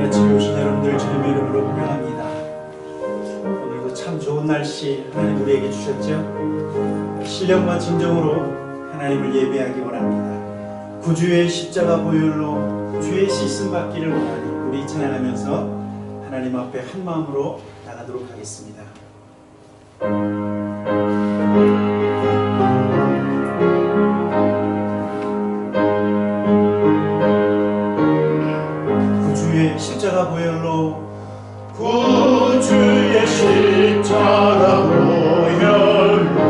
아침에 오신 여러분들 주님의 이름으로 환영합니다. 오늘도 참 좋은 날씨 하나님 우리에게 주셨죠. 신령과 진정으로 하나님을 예배하기 원합니다. 구주의 십자가 보혈로 죄의 씻음 받기를 원하니 우리 찬양하면서 하나님 앞에 한 마음으로 나가도록 하겠습니다. 구주의 십자가 보혈로 구주의 십자가 보혈로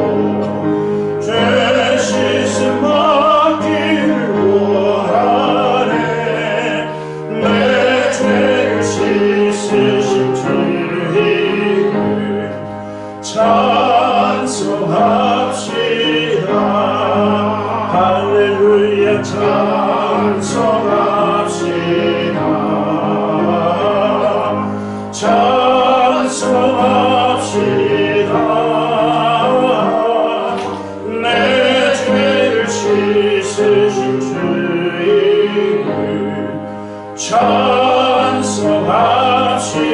죄 씻음 받기를 원하네. 내 죄를 씻으신 주님을 찬송합시다. 할렐루야 찬송합시다. 찬송합시다. 내 죄를 씻으신 주님을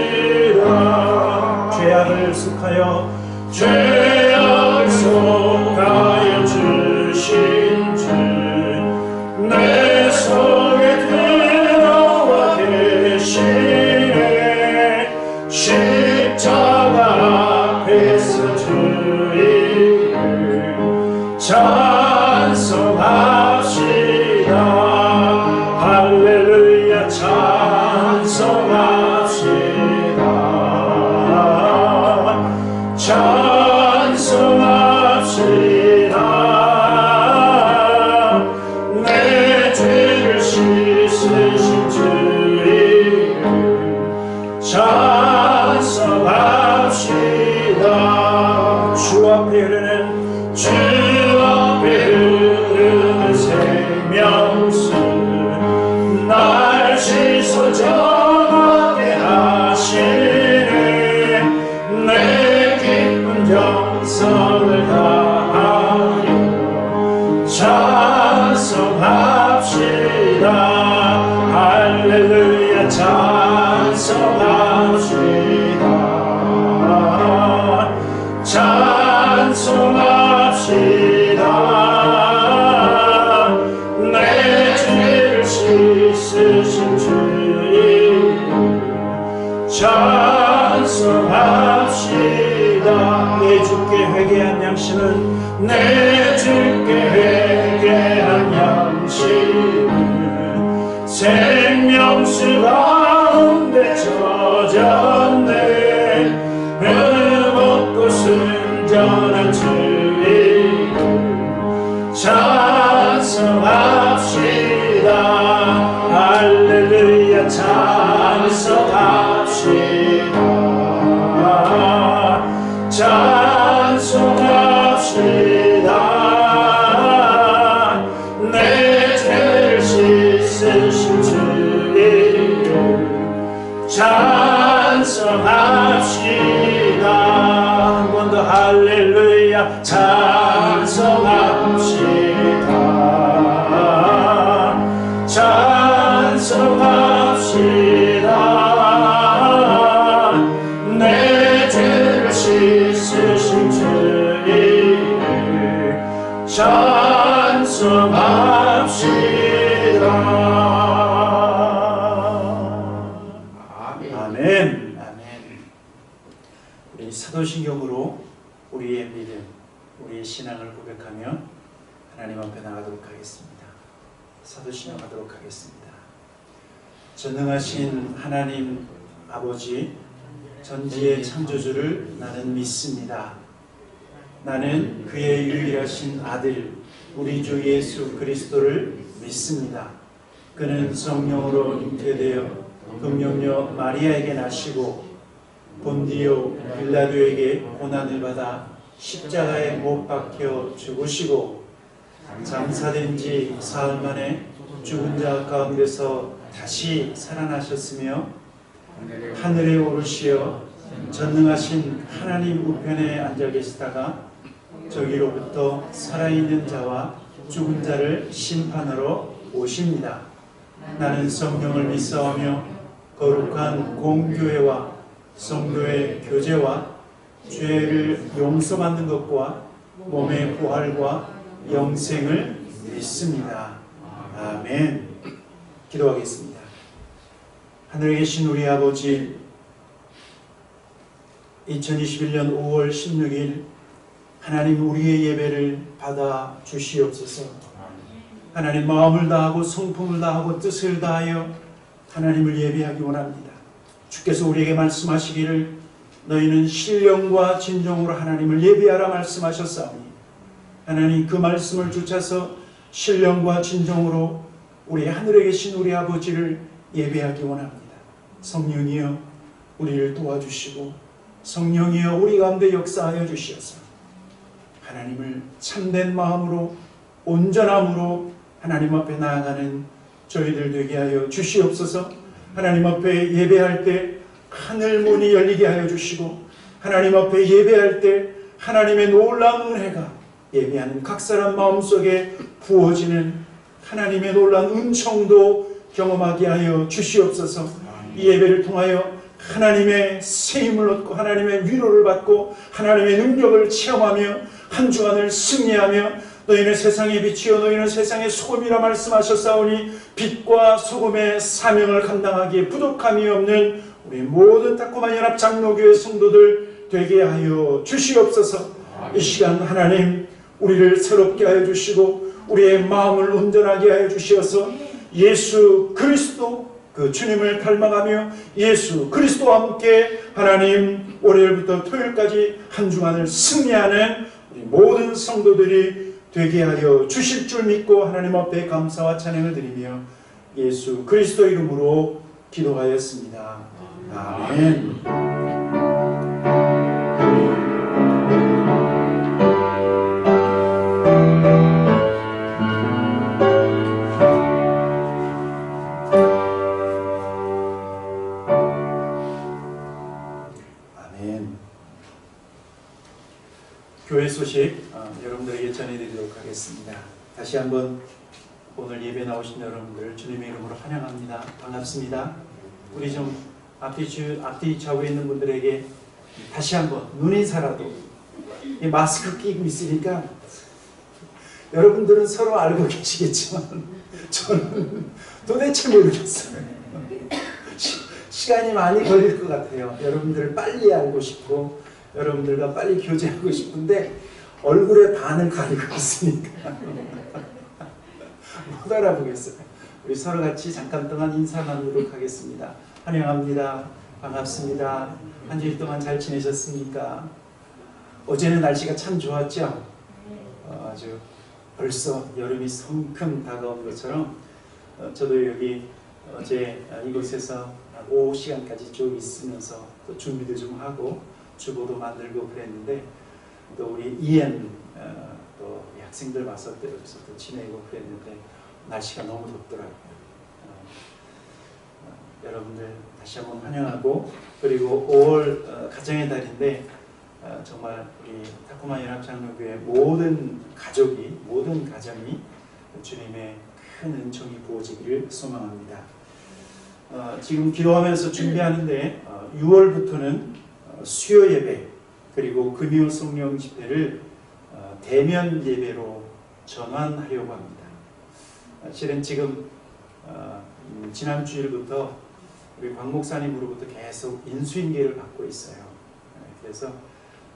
찬송합시다. 죄악을 속하여 죄악을 속하여 주신 주 내 속에 들어와 계시네. 십자가 앞에서 주님을 찬송합시다. 할렐루야 찬송합시다. 찬송합시다. 내 죄를 씻으신 주님을 찬송합시다. 주 앞에 흐르는 주 앞에 흐르는 생명수 날 씻어 정하게 하시네. 내 기쁜 정성을 다하여 찬송합시다. 할렐루야 찬송합시다. 찬송합시다. 내 죄를 씻으신 주님을 찬송합시다. 내 주께 회개한 양심은 내 주께 회개한 양심은 생명수 가운데 젖었네. 흠없고 순전한 주님을 찬송합시다. 할렐루야 찬송합시다. 찬송합시다. 내 죄를 씻으신 주님을 찬송합시다. 한 번 더 할렐루야 찬송합시다. 찬송합시다. 내 죄를 씻으신 주님을 찬송합시다. 아멘. 아멘. 우리 사도신경으로 우리의 믿음, 우리의 신앙을 고백하며 하나님 앞에 나가도록 하겠습니다. 사도신경 하도록 하겠습니다. 전능하신 하나님 아버지, 전지의 창조주를 나는 믿습니다. 나는 그의 유일하신 아들 우리 주 예수 그리스도를 믿습니다. 그는 성령으로 잉태되어 금용녀 마리아에게 나시고 본디오 빌라도에게 고난을 받아 십자가에 못 박혀 죽으시고 장사된 지 사흘 만에 죽은 자 가운데서 다시 살아나셨으며 하늘에 오르시어 전능하신 하나님 우편에 앉아 계시다가 저기로부터 살아있는 자와 죽은 자를 심판하러 오십니다. 나는 성령을 믿사오며 거룩한 공교회와 성도의 교제와 죄를 용서받는 것과 몸의 부활과 영생을 믿습니다. 아멘. 기도하겠습니다. 하늘에 계신 우리 아버지, 2021년 5월 16일 하나님 우리의 예배를 받아 주시옵소서. 하나님 마음을 다하고 성품을 다하고 뜻을 다하여 하나님을 예배하기 원합니다. 주께서 우리에게 말씀하시기를 너희는 신령과 진정으로 하나님을 예배하라 말씀하셨사오니 하나님 그 말씀을 주차서 신령과 진정으로 우리 하늘에 계신 우리 아버지를 예배하기 원합니다. 성령이여 우리를 도와주시고 성령이여 우리 가운데 역사하여 주시옵소서. 하나님을 참된 마음으로 온전함으로 하나님 앞에 나아가는 저희들 되게 하여 주시옵소서. 하나님 앞에 예배할 때 하늘 문이 열리게 하여 주시고 하나님 앞에 예배할 때 하나님의 놀라운 은혜가 예배하는 각 사람 마음속에 부어지는 하나님의 놀라운 은총도 경험하게 하여 주시옵소서. 이 예배를 통하여 하나님의 세임을 얻고 하나님의 위로를 받고 하나님의 능력을 체험하며 한 주간을 승리하며 너희는 세상의 빛이요 너희는 세상의 소금이라 말씀하셨사오니 빛과 소금의 사명을 감당하기에 부족함이 없는 우리 모든 타코만 연합 장로교회 성도들 되게 하여 주시옵소서. 이 시간 하나님 우리를 새롭게 하여 주시고 우리의 마음을 온전하게 하여 주시어서 예수 그리스도 그 주님을 닮아가며 예수 그리스도와 함께 하나님 월요일부터 토요일까지 한 주간을 승리하는 우리 모든 성도들이 되게 하여 주실 줄 믿고 하나님 앞에 감사와 찬양을 드리며 예수 그리스도 이름으로 기도하였습니다. 아멘. 교회 소식 여러분들에게 전해드리도록 하겠습니다. 다시 한번 오늘 예배 나오신 여러분들 주님의 이름으로 환영합니다. 반갑습니다. 우리 좀 앞뒤 좌우에 있는 분들에게 다시 한번 눈인사라도 마스크 끼고 있으니까 여러분들은 서로 알고 계시겠지만 저는 도대체 모르겠어요. 시간이 많이 걸릴 것 같아요. 여러분들을 빨리 알고 싶고 여러분들과 빨리 교제하고 싶은데 얼굴에 반을 가리고 있으니까 못 알아보겠어요. 우리 서로 같이 잠깐 동안 인사 나누도록 하겠습니다. 환영합니다. 반갑습니다. 한 주일 동안 잘 지내셨습니까? 어제는 날씨가 참 좋았죠? 아주 벌써 여름이 성큼 다가온 것처럼 저도 여기 어제 이곳에서 오후 시간까지 쭉 있으면서 또 준비도 좀 하고 주보도 만들고 그랬는데 또 우리 이엔 또 학생들 와서 또 여기서 또 지내고 그랬는데 날씨가 너무 덥더라고요. 여러분들 다시 한번 환영하고 그리고 5월 가정의 달인데 정말 우리 타코마 연합장로교회 모든 가족이 모든 가정이 주님의 큰 은총이 부어지기를 소망합니다. 지금 기도하면서 준비하는데 6월부터는 수요 예배 그리고 금요 성령 집회를 대면 예배로 전환하려고 합니다. 실은 지금 지난 주일부터 우리 곽 목사님으로부터 계속 인수인계를 받고 있어요. 그래서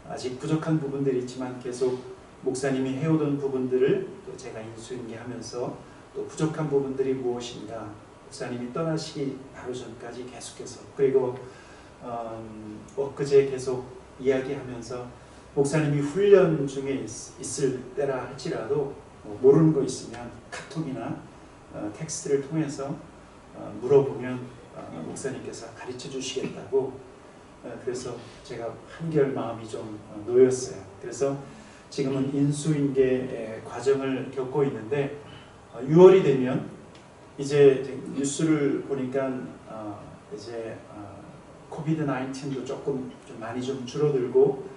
아직 부족한 부분들이 있지만 계속 목사님이 해오던 부분들을 또 제가 인수인계하면서 또 부족한 부분들이 무엇인가 목사님이 떠나시기 바로 전까지 계속해서 그리고 엊그제 계속 이야기하면서 목사님이 훈련 중에 있을 때라 할지라도 모르는 거 있으면 카톡이나 텍스트를 통해서 물어보면 목사님께서 가르쳐 주시겠다고 그래서 제가 한결 마음이 좀 놓였어요. 그래서 지금은 인수인계 과정을 겪고 있는데 6월이 되면 이제 뉴스를 보니까 이제 코비드 19도 조금 좀 많이 좀 줄어들고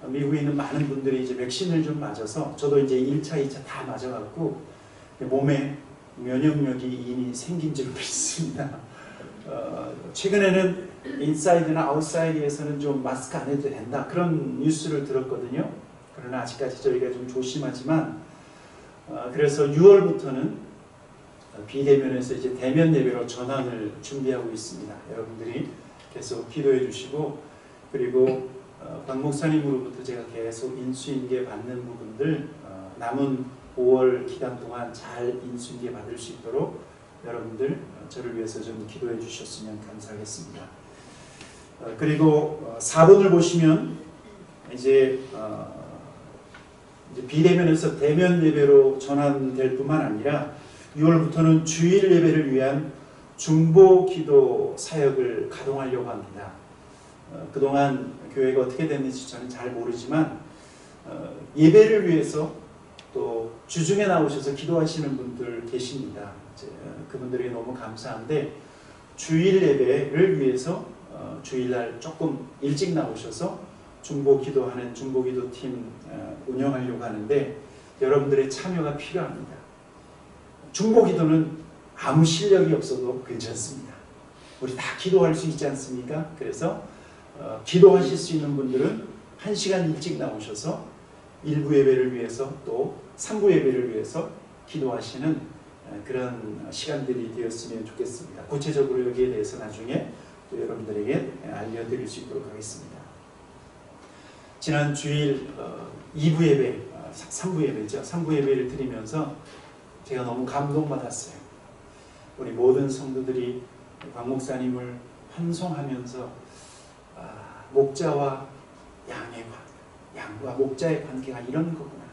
미국에 있는 많은 분들이 이제 백신을 좀 맞아서 저도 이제 1차, 2차 다 맞아갖고 몸에 면역력이 이미 생긴 줄 믿습니다. 최근에는 인사이드나 아웃사이드에서는 좀 마스크 안 해도 된다 그런 뉴스를 들었거든요. 그러나 아직까지 저희가 좀 조심하지만 그래서 6월부터는 비대면에서 이제 대면 예배로 전환을 준비하고 있습니다. 여러분들이 계속 기도해 주시고 그리고 박 목사님으로부터 제가 계속 인수인계 받는 부분들 남은 5월 기간 동안 잘 인수인계 받을 수 있도록 여러분들 저를 위해서 좀 기도해 주셨으면 감사하겠습니다. 그리고 4번을 보시면 이제 비대면에서 대면 예배로 전환될 뿐만 아니라 6월부터는 주일 예배를 위한 중보 기도 사역을 가동하려고 합니다. 그동안 교회가 어떻게 됐는지 저는 잘 모르지만 예배를 위해서 또 주중에 나오셔서 기도하시는 분들 계십니다. 그분들에게 너무 감사한데 주일 예배를 위해서 주일날 조금 일찍 나오셔서 중보 기도하는 중보 기도팀 운영하려고 하는데 여러분들의 참여가 필요합니다. 중보 기도는 아무 실력이 없어도 괜찮습니다. 우리 다 기도할 수 있지 않습니까? 그래서 기도하실 수 있는 분들은 1시간 일찍 나오셔서 1부 예배를 위해서 또 3부 예배를 위해서 기도하시는 그런 시간들이 되었으면 좋겠습니다. 구체적으로 여기에 대해서 나중에 또 여러분들에게 알려드릴 수 있도록 하겠습니다. 지난 주일 2부 예배, 3부 예배죠. 3부 예배를 드리면서 제가 너무 감동받았어요. 우리 모든 성도들이 박 목사님을 환송하면서 목자와 양의 양과 목자의 관계가 이런 거구나.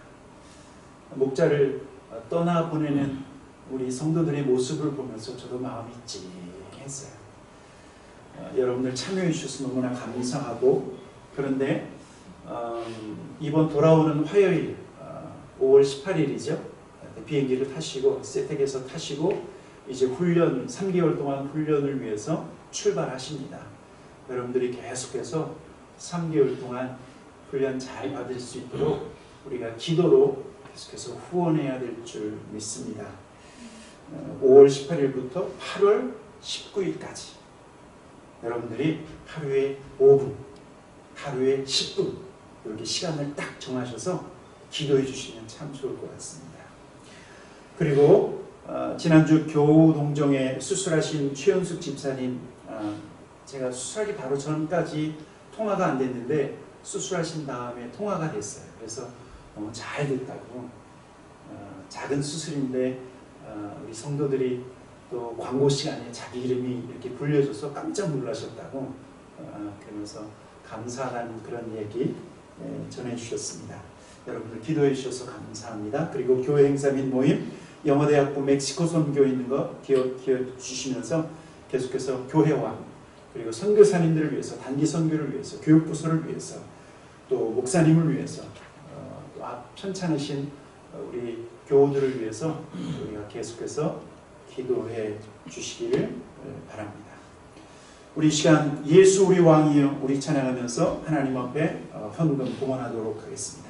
목자를 떠나보내는 우리 성도들의 모습을 보면서 저도 마음이 찡했어요. 여러분들 참여해 주셔서 너무나 감사하고 그런데 이번 돌아오는 화요일 5월 18일이죠. 비행기를 타시고 세택에서 타시고 이제 훈련 3개월 동안 훈련을 위해서 출발하십니다. 여러분들이 계속해서 3개월 동안 훈련 잘 받을 수 있도록 우리가 기도로 계속해서 후원해야 될 줄 믿습니다. 5월 18일부터 8월 19일까지 여러분들이 하루에 5분, 하루에 10분 이렇게 시간을 딱 정하셔서 기도해 주시면 참 좋을 것 같습니다. 그리고 지난주 교우동정에 수술하신 최현숙 집사님 제가 수술하기 바로 전까지 통화가 안 됐는데 수술하신 다음에 통화가 됐어요. 그래서 너무 잘 됐다고 작은 수술인데 우리 성도들이 또 광고 시간에 자기 이름이 이렇게 불려져서 깜짝 놀라셨다고 그러면서 감사하다는 그런 얘기 전해주셨습니다. 여러분들 기도해 주셔서 감사합니다. 그리고 교회 행사 및 모임 영어대학부 멕시코 선교 있는 거 기억해 주시면서 계속해서 교회와 그리고 선교사님들을 위해서 단기 선교를 위해서 교육부서를 위해서 또 목사님을 위해서 또 편찮으신 우리 교우들을 위해서 우리가 계속해서 기도해 주시기를 바랍니다. 우리 시간 예수 우리 왕이여 우리 찬양하면서 하나님 앞에 헌금 봉헌하도록 하겠습니다.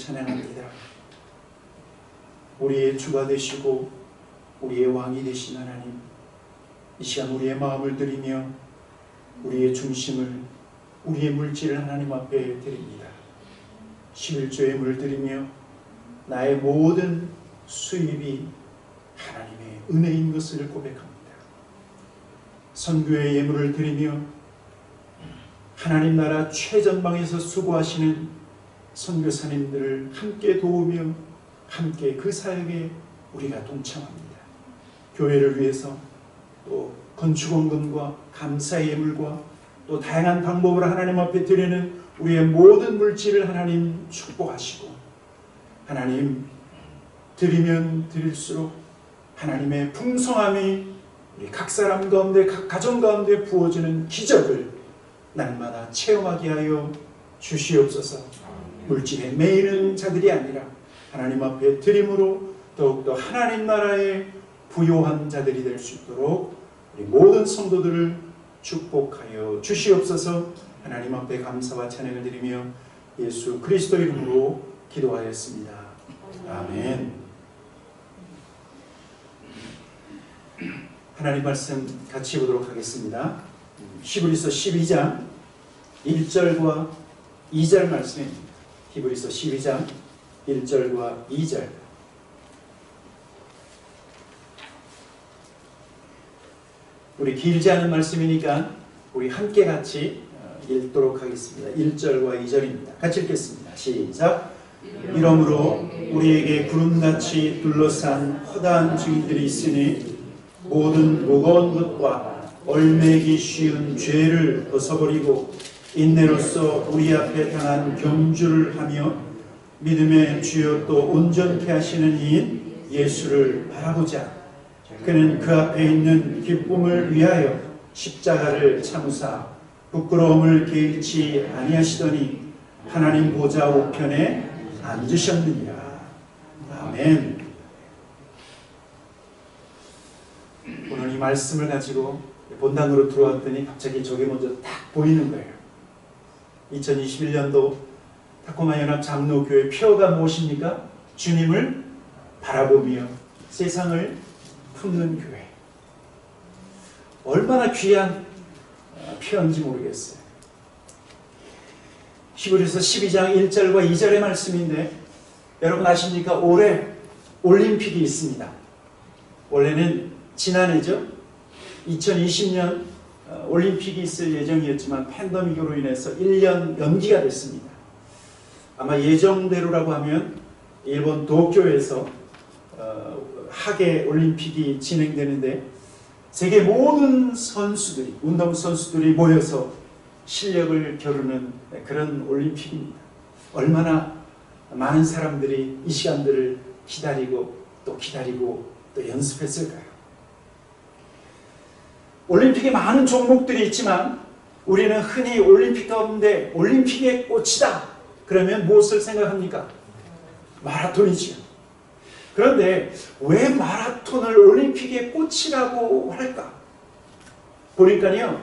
찬양합니다. 우리의 주가 되시고 우리의 왕이 되신 하나님, 이 시간 우리의 마음을 드리며 우리의 중심을, 우리의 물질을 하나님 앞에 드립니다. 11조의 예물을 드리며 나의 모든 수입이 하나님의 은혜인 것을 고백합니다. 선교의 예물을 드리며 하나님 나라 최전방에서 수고하시는 선교사님들을 함께 도우며 함께 그 사역에 우리가 동참합니다. 교회를 위해서 또 건축원금과 감사의 예물과 또 다양한 방법으로 하나님 앞에 드리는 우리의 모든 물질을 하나님 축복하시고, 하나님 드리면 드릴수록 하나님의 풍성함이 우리 각 사람 가운데, 각 가정 가운데 부어지는 기적을 날마다 체험하게 하여 주시옵소서. 물질에 매이는 자들이 아니라 하나님 앞에 드림으로 더욱더 하나님 나라의 부요한 자들이 될 수 있도록 우리 모든 성도들을 축복하여 주시옵소서. 하나님 앞에 감사와 찬양을 드리며 예수 그리스도 이름으로 기도하였습니다. 아멘. 하나님 말씀 같이 보도록 하겠습니다. 히브리서 12장 1절과 2절 말씀입니다. 히브리서 12장 1절과 2절. 우리 길지 않은 말씀이니까 우리 함께 같이 읽도록 하겠습니다. 1절과 2절입니다. 같이 읽겠습니다. 시작. 이러므로 우리에게 구름같이 둘러싼 허다한 증인들이 있으니 모든 무거운 것과 얼매기 쉬운 죄를 벗어버리고 인내로써 우리 앞에 당한 경주를 하며 믿음의 주요 또 온전케 하시는 이인 예수를 바라보자. 그는 그 앞에 있는 기쁨을 위하여 십자가를 참으사 부끄러움을 개의치 아니하시더니 하나님 보좌 우편에 앉으셨느니라. 아멘. 오늘 이 말씀을 가지고 본당으로 들어왔더니 갑자기 저게 먼저 딱 보이는 거예요. 2021년도 타코마 연합 장로교회 표어가 무엇입니까? 주님을 바라보며 세상을 품는 교회. 얼마나 귀한 표현인지 모르겠어요. 히브리서 12장 1절과 2절의 말씀인데, 여러분 아십니까? 올해 올림픽이 있습니다. 원래는 지난해죠. 2020년 올림픽이 있을 예정이었지만 팬데믹으로 인해서 1년 연기가 됐습니다. 아마 예정대로라고 하면 일본 도쿄에서 하계 올림픽이 진행되는데, 세계 모든 선수들이, 운동선수들이 모여서 실력을 겨루는 그런 올림픽입니다. 얼마나 많은 사람들이 이 시간들을 기다리고 또 연습했을까요? 올림픽에 많은 종목들이 있지만 우리는 흔히 올림픽 가운데 올림픽의 꽃이다 그러면 무엇을 생각합니까? 마라톤이지요. 그런데 왜 마라톤을 올림픽의 꽃이라고 할까? 보니까요,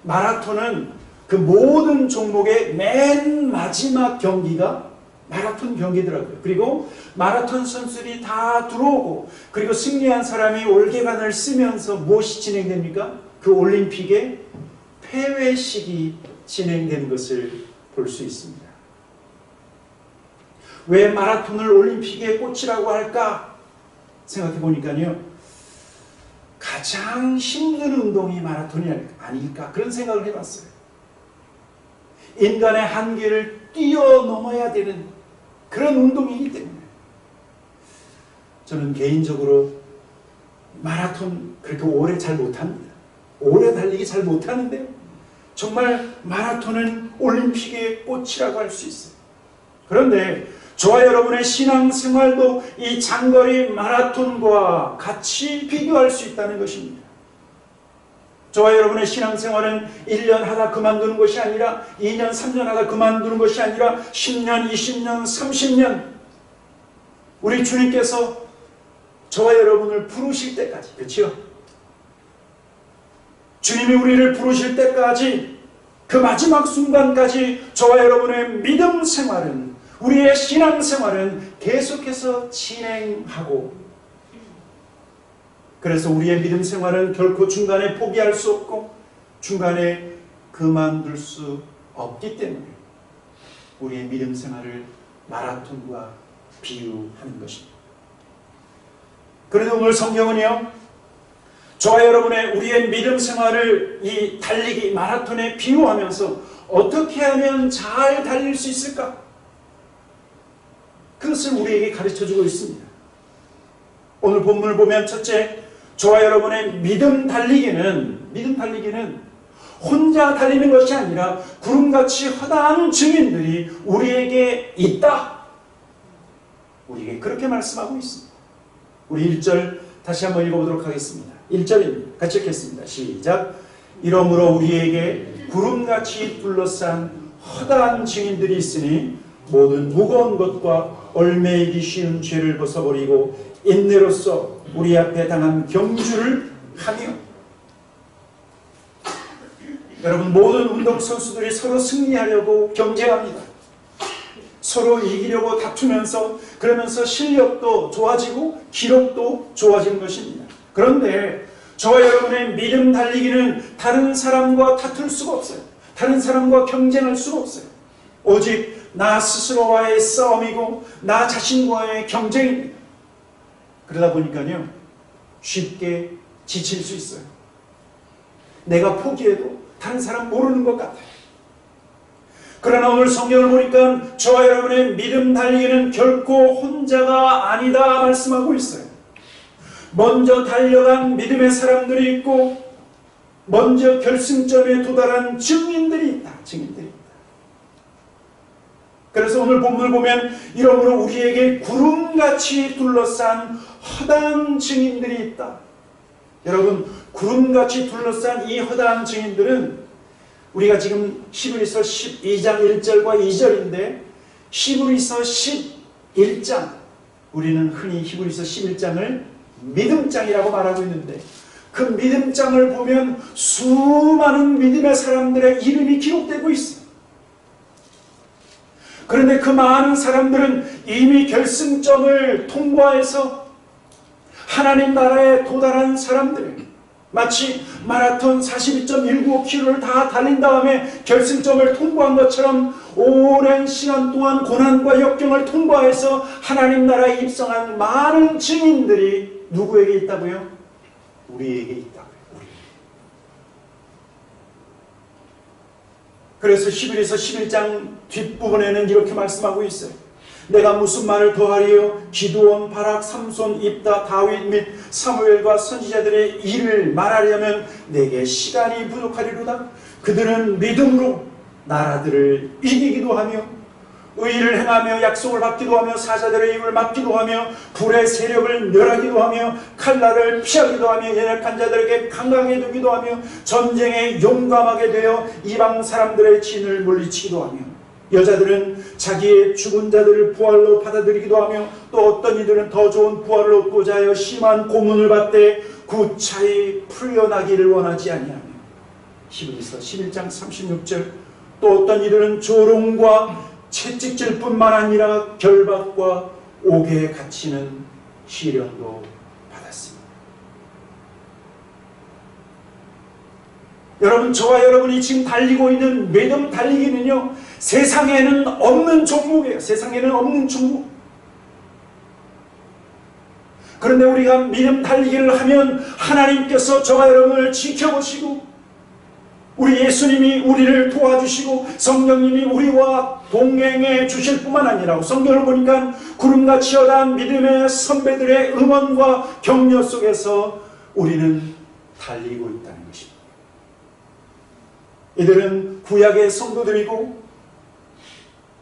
마라톤은 그 모든 종목의 맨 마지막 경기가 마라톤 경기더라고요. 그리고 마라톤 선수들이 다 들어오고, 그리고 승리한 사람이 올개관을 쓰면서 무엇이 진행됩니까? 그 올림픽의 폐회식이 진행되는 것을 볼 수 있습니다. 왜 마라톤을 올림픽의 꽃이라고 할까? 생각해 보니까요, 가장 힘든 운동이 마라톤이 아닐까 그런 생각을 해봤어요. 인간의 한계를 뛰어넘어야 되는 그런 운동이기 때문에. 저는 개인적으로 마라톤 그렇게 오래 잘 못합니다. 오래 달리기 잘 못하는데 정말 마라톤은 올림픽의 꽃이라고 할 수 있어요. 그런데 저와 여러분의 신앙생활도 이 장거리 마라톤과 같이 비교할 수 있다는 것입니다. 저와 여러분의 신앙생활은 1년 하다 그만두는 것이 아니라 2년, 3년 하다 그만두는 것이 아니라 10년, 20년, 30년 우리 주님께서 저와 여러분을 부르실 때까지, 그렇죠? 주님이 우리를 부르실 때까지, 그 마지막 순간까지 저와 여러분의 믿음 생활은 우리의 신앙생활은 계속해서 진행하고, 그래서 우리의 믿음 생활은 결코 중간에 포기할 수 없고 중간에 그만둘 수 없기 때문에 우리의 믿음 생활을 마라톤과 비유하는 것입니다. 그런데 오늘 성경은요, 저와 여러분의 우리의 믿음 생활을 이 달리기 마라톤에 비유하면서 어떻게 하면 잘 달릴 수 있을까? 그것을 우리에게 가르쳐주고 있습니다. 오늘 본문을 보면 첫째, 저와 여러분의 믿음 달리기는 혼자 달리는 것이 아니라 구름같이 허다한 증인들이 우리에게 있다. 우리에게 그렇게 말씀하고 있습니다. 우리 1절 다시 한번 읽어보도록 하겠습니다. 1절입니다. 같이 읽겠습니다. 시작. 이러므로 우리에게 구름같이 둘러싼 허다한 증인들이 있으니 모든 무거운 것과 얽매이기 쉬운 죄를 벗어버리고 인내로써 우리 앞에 당한 경주를 하며. 여러분, 모든 운동선수들이 서로 승리하려고 경쟁합니다. 서로 이기려고 다투면서, 그러면서 실력도 좋아지고 기록도 좋아지는 것입니다. 그런데 저와 여러분의 믿음 달리기는 다른 사람과 다툴 수가 없어요. 다른 사람과 경쟁할 수가 없어요. 오직 나 스스로와의 싸움이고 나 자신과의 경쟁입니다. 그러다 보니까요, 쉽게 지칠 수 있어요. 내가 포기해도 다른 사람 모르는 것 같아요. 그러나 오늘 성경을 보니까 저와 여러분의 믿음 달리기는 결코 혼자가 아니다 말씀하고 있어요. 먼저 달려간 믿음의 사람들이 있고 먼저 결승점에 도달한 증인들이 있다. 증인들이 있다. 그래서 오늘 본문을 보면 이러므로 우리에게 구름같이 둘러싼 허다한 증인들이 있다. 여러분, 구름같이 둘러싼 이 허다한 증인들은 우리가 지금 히브리서 12장 1절과 2절인데 히브리서 11장, 우리는 흔히 히브리서 11장을 믿음장이라고 말하고 있는데 그 믿음장을 보면 수많은 믿음의 사람들의 이름이 기록되고 있어요. 그런데 그 많은 사람들은 이미 결승점을 통과해서 하나님 나라에 도달한 사람들, 마치 마라톤 42.195km를 다 달린 다음에 결승점을 통과한 것처럼 오랜 시간 동안 고난과 역경을 통과해서 하나님 나라에 입성한 많은 증인들이 누구에게 있다고요? 우리에게 있다고요. 그래서 히브리서 11장 뒷부분에는 이렇게 말씀하고 있어요. 내가 무슨 말을 더하리요? 기드온, 바락, 삼손, 입다, 다윗 및 사무엘과 선지자들의 일을 말하려면 내게 시간이 부족하리로다. 그들은 믿음으로 나라들을 이기기도 하며 의를 행하며 약속을 받기도 하며 사자들의 입을 막기도 하며 불의 세력을 멸하기도 하며 칼날을 피하기도 하며 연약한 자들에게 강하게 두기도 하며 전쟁에 용감하게 되어 이방 사람들의 진을 물리치기도 하며 여자들은 자기의 죽은 자들을 부활로 받아들이기도 하며 또 어떤 이들은 더 좋은 부활을 얻고자 하여 심한 고문을 받되 구차히 풀려나기를 원하지 아니하며. 히브리서 11장 36절. 또 어떤 이들은 조롱과 채찍질 뿐만 아니라 결박과 옥에 갇히는 시련도 받았습니다. 여러분, 저와 여러분이 지금 달리고 있는 믿음 달리기는요, 세상에는 없는 종목이에요. 세상에는 없는 종목. 그런데 우리가 믿음 달리기를 하면 하나님께서 저와 여러분을 지켜보시고 우리 예수님이 우리를 도와주시고 성령님이 우리와 동행해 주실 뿐만 아니라 성경을 보니까 구름같이 허다한 믿음의 선배들의 응원과 격려 속에서 우리는 달리고 있다는 것입니다. 이들은 구약의 성도들이고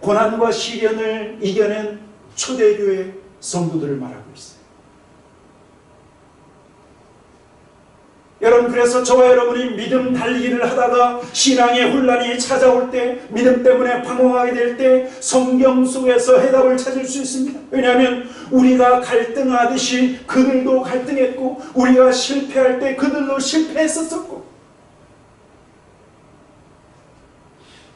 고난과 시련을 이겨낸 초대교회 성도들을 말하고 있어요. 여러분, 그래서 저와 여러분이 믿음 달리기를 하다가 신앙의 혼란이 찾아올 때, 믿음 때문에 방황하게 될 때 성경 속에서 해답을 찾을 수 있습니다. 왜냐하면 우리가 갈등하듯이 그들도 갈등했고 우리가 실패할 때 그들도 실패했었고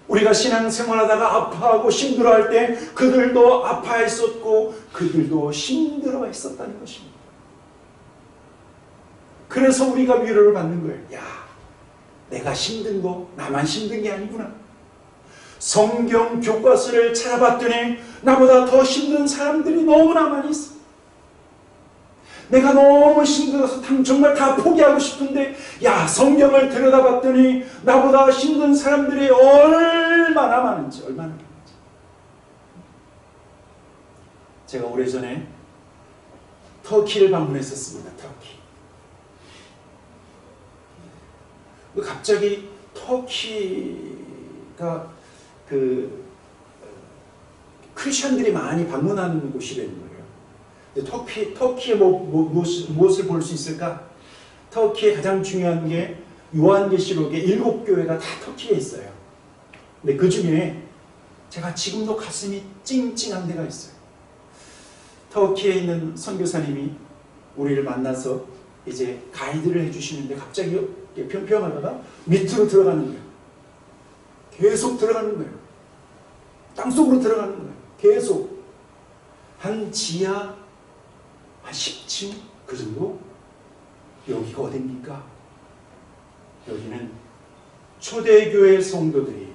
우리가 신앙생활하다가 아파하고 힘들어할 때 그들도 아파했었고 그들도 힘들어했었다는 것입니다. 그래서 우리가 위로를 받는 거예요. 야, 내가 힘든 거 나만 힘든 게 아니구나. 성경 교과서를 찾아봤더니 나보다 더 힘든 사람들이 너무나 많이 있어. 내가 너무 힘들어서 정말 다 포기하고 싶은데 야, 성경을 들여다봤더니 나보다 힘든 사람들이 얼마나 많은지. 제가 오래전에 터키를 방문했었습니다. 터키. 갑자기 터키가 크리스천들이 많이 방문하는 곳이라는 거예요. 터키에 무엇을 볼 수 있을까? 터키에 가장 중요한 게 요한계시록의 7교회가 다 터키에 있어요. 근데 그 중에 제가 지금도 가슴이 찡찡한 데가 있어요. 터키에 있는 선교사님이 우리를 만나서 이제 가이드를 해주시는데 갑자기 평평하다가 밑으로 들어가는 거예요. 계속 들어가는 거예요. 땅속으로 들어가는 거예요. 계속. 한 지하 한 10층 그 정도? 여기가 어딥니까? 여기는 초대교회 성도들이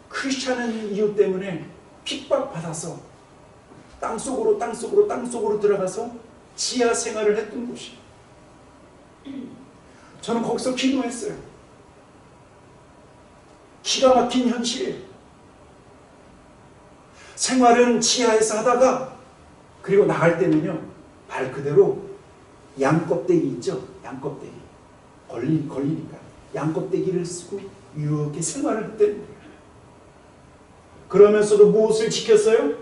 크리스찬인 이유 때문에 핍박받아서 땅속으로 들어가서 지하 생활을 했던 곳이에요. 저는 거기서 기도했어요. 기가 막힌 현실이에요. 생활은 지하에서 하다가 그리고 나갈 때는요, 발 그대로 양껍데기 있죠? 양껍데기. 걸리니까. 양껍데기를 쓰고 이렇게 생활을 했다는 거예요. 그러면서도 무엇을 지켰어요?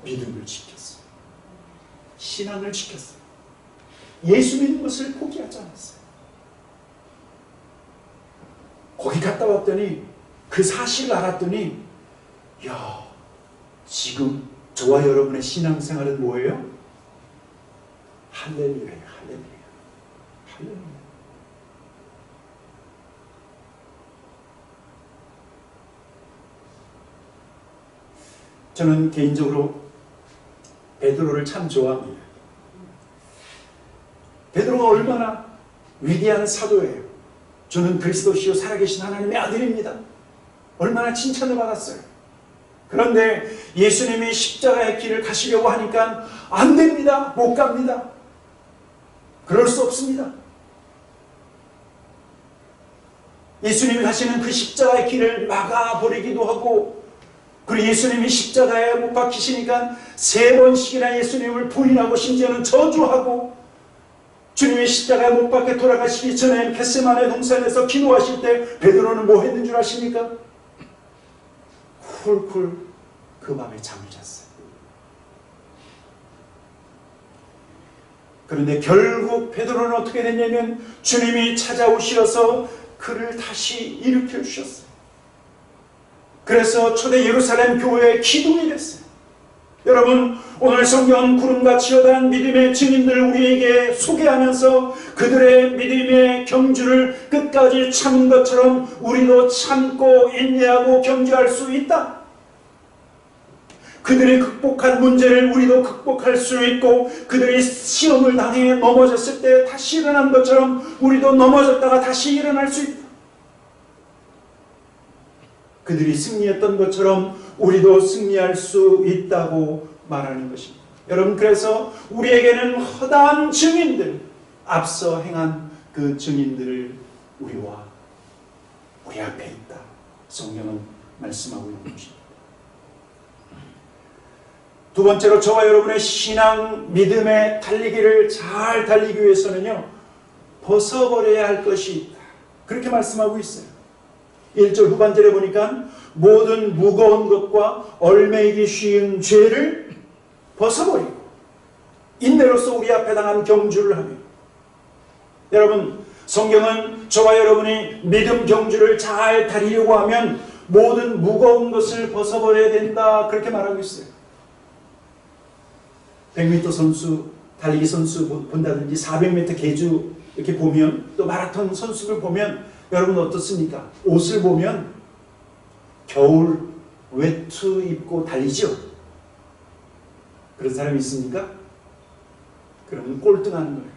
믿음을 지켰어요. 신앙을 지켰어요. 예수 믿는 것을 포기하지 않았어요. 거기 갔다 왔더니 그 사실을 알았더니 야, 지금 저와 여러분의 신앙생활은 뭐예요? 할렐루야예요. 할렐루야. 저는 개인적으로 베드로를 참 좋아합니다. 베드로가 얼마나 위대한 사도예요. 저는 그리스도시요 살아계신 하나님의 아들입니다. 얼마나 칭찬을 받았어요. 그런데 예수님이 십자가의 길을 가시려고 하니까 안 됩니다. 못 갑니다. 그럴 수 없습니다. 예수님이 가시는 그 십자가의 길을 막아버리기도 하고, 그리고 예수님이 십자가에 못 박히시니까 3번씩이나 예수님을 부인하고 심지어는 저주하고, 주님이 십자가에 못 박혀 돌아가시기 전에 겟세마네 동산에서 기도하실 때 베드로는 뭐 했는 줄 아십니까? 쿨쿨 그 밤에 잠을 잤어요. 그런데 결국 베드로는 어떻게 됐냐면 주님이 찾아오셔서 그를 다시 일으켜 주셨어요. 그래서 초대 예루살렘 교회의 기둥이 됐어요. 여러분, 오늘 성경은 구름같이 여단 믿음의 증인들을 우리에게 소개하면서 그들의 믿음의 경주를 끝까지 참은 것처럼 우리도 참고 인내하고 경주할 수 있다. 그들이 극복한 문제를 우리도 극복할 수 있고, 그들이 시험을 당해 넘어졌을 때 다시 일어난 것처럼 우리도 넘어졌다가 다시 일어날 수 있다. 그들이 승리했던 것처럼 우리도 승리할 수 있다고 말하는 것입니다. 여러분, 그래서 우리에게는 허다한 증인들, 앞서 행한 그 증인들을 우리와 우리 앞에 있다. 성경은 말씀하고 있는 것입니다. 두 번째로 저와 여러분의 신앙, 믿음의 달리기를 잘 달리기 위해서는요, 벗어버려야 할 것이 있다. 그렇게 말씀하고 있어요. 1절 후반절에 보니까 모든 무거운 것과 얽매이기 쉬운 죄를 벗어버리고 인내로서 우리 앞에 당한 경주를 하며, 여러분, 성경은 저와 여러분이 믿음 경주를 잘 다리려고 하면 모든 무거운 것을 벗어버려야 된다, 그렇게 말하고 있어요. 100m 선수, 달리기 선수 본다든지 400m 계주 이렇게 보면, 또 마라톤 선수를 보면 여러분 어떻습니까? 옷을 보면 겨울 외투 입고 달리죠? 그런 사람이 있습니까? 그러면 꼴등하는 거예요.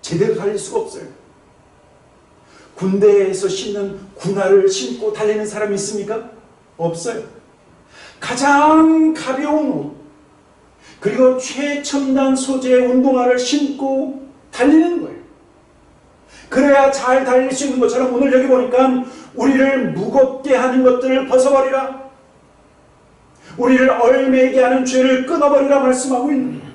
제대로 달릴 수가 없어요. 군대에서 신는 군화를 신고 달리는 사람이 있습니까? 없어요. 가장 가벼운 옷, 그리고 최첨단 소재의 운동화를 신고 달리는 거예요. 그래야 잘 달릴 수 있는 것처럼 오늘 여기 보니까 우리를 무겁게 하는 것들을 벗어버리라, 우리를 얼매게 하는 죄를 끊어버리라 말씀하고 있는 거예요.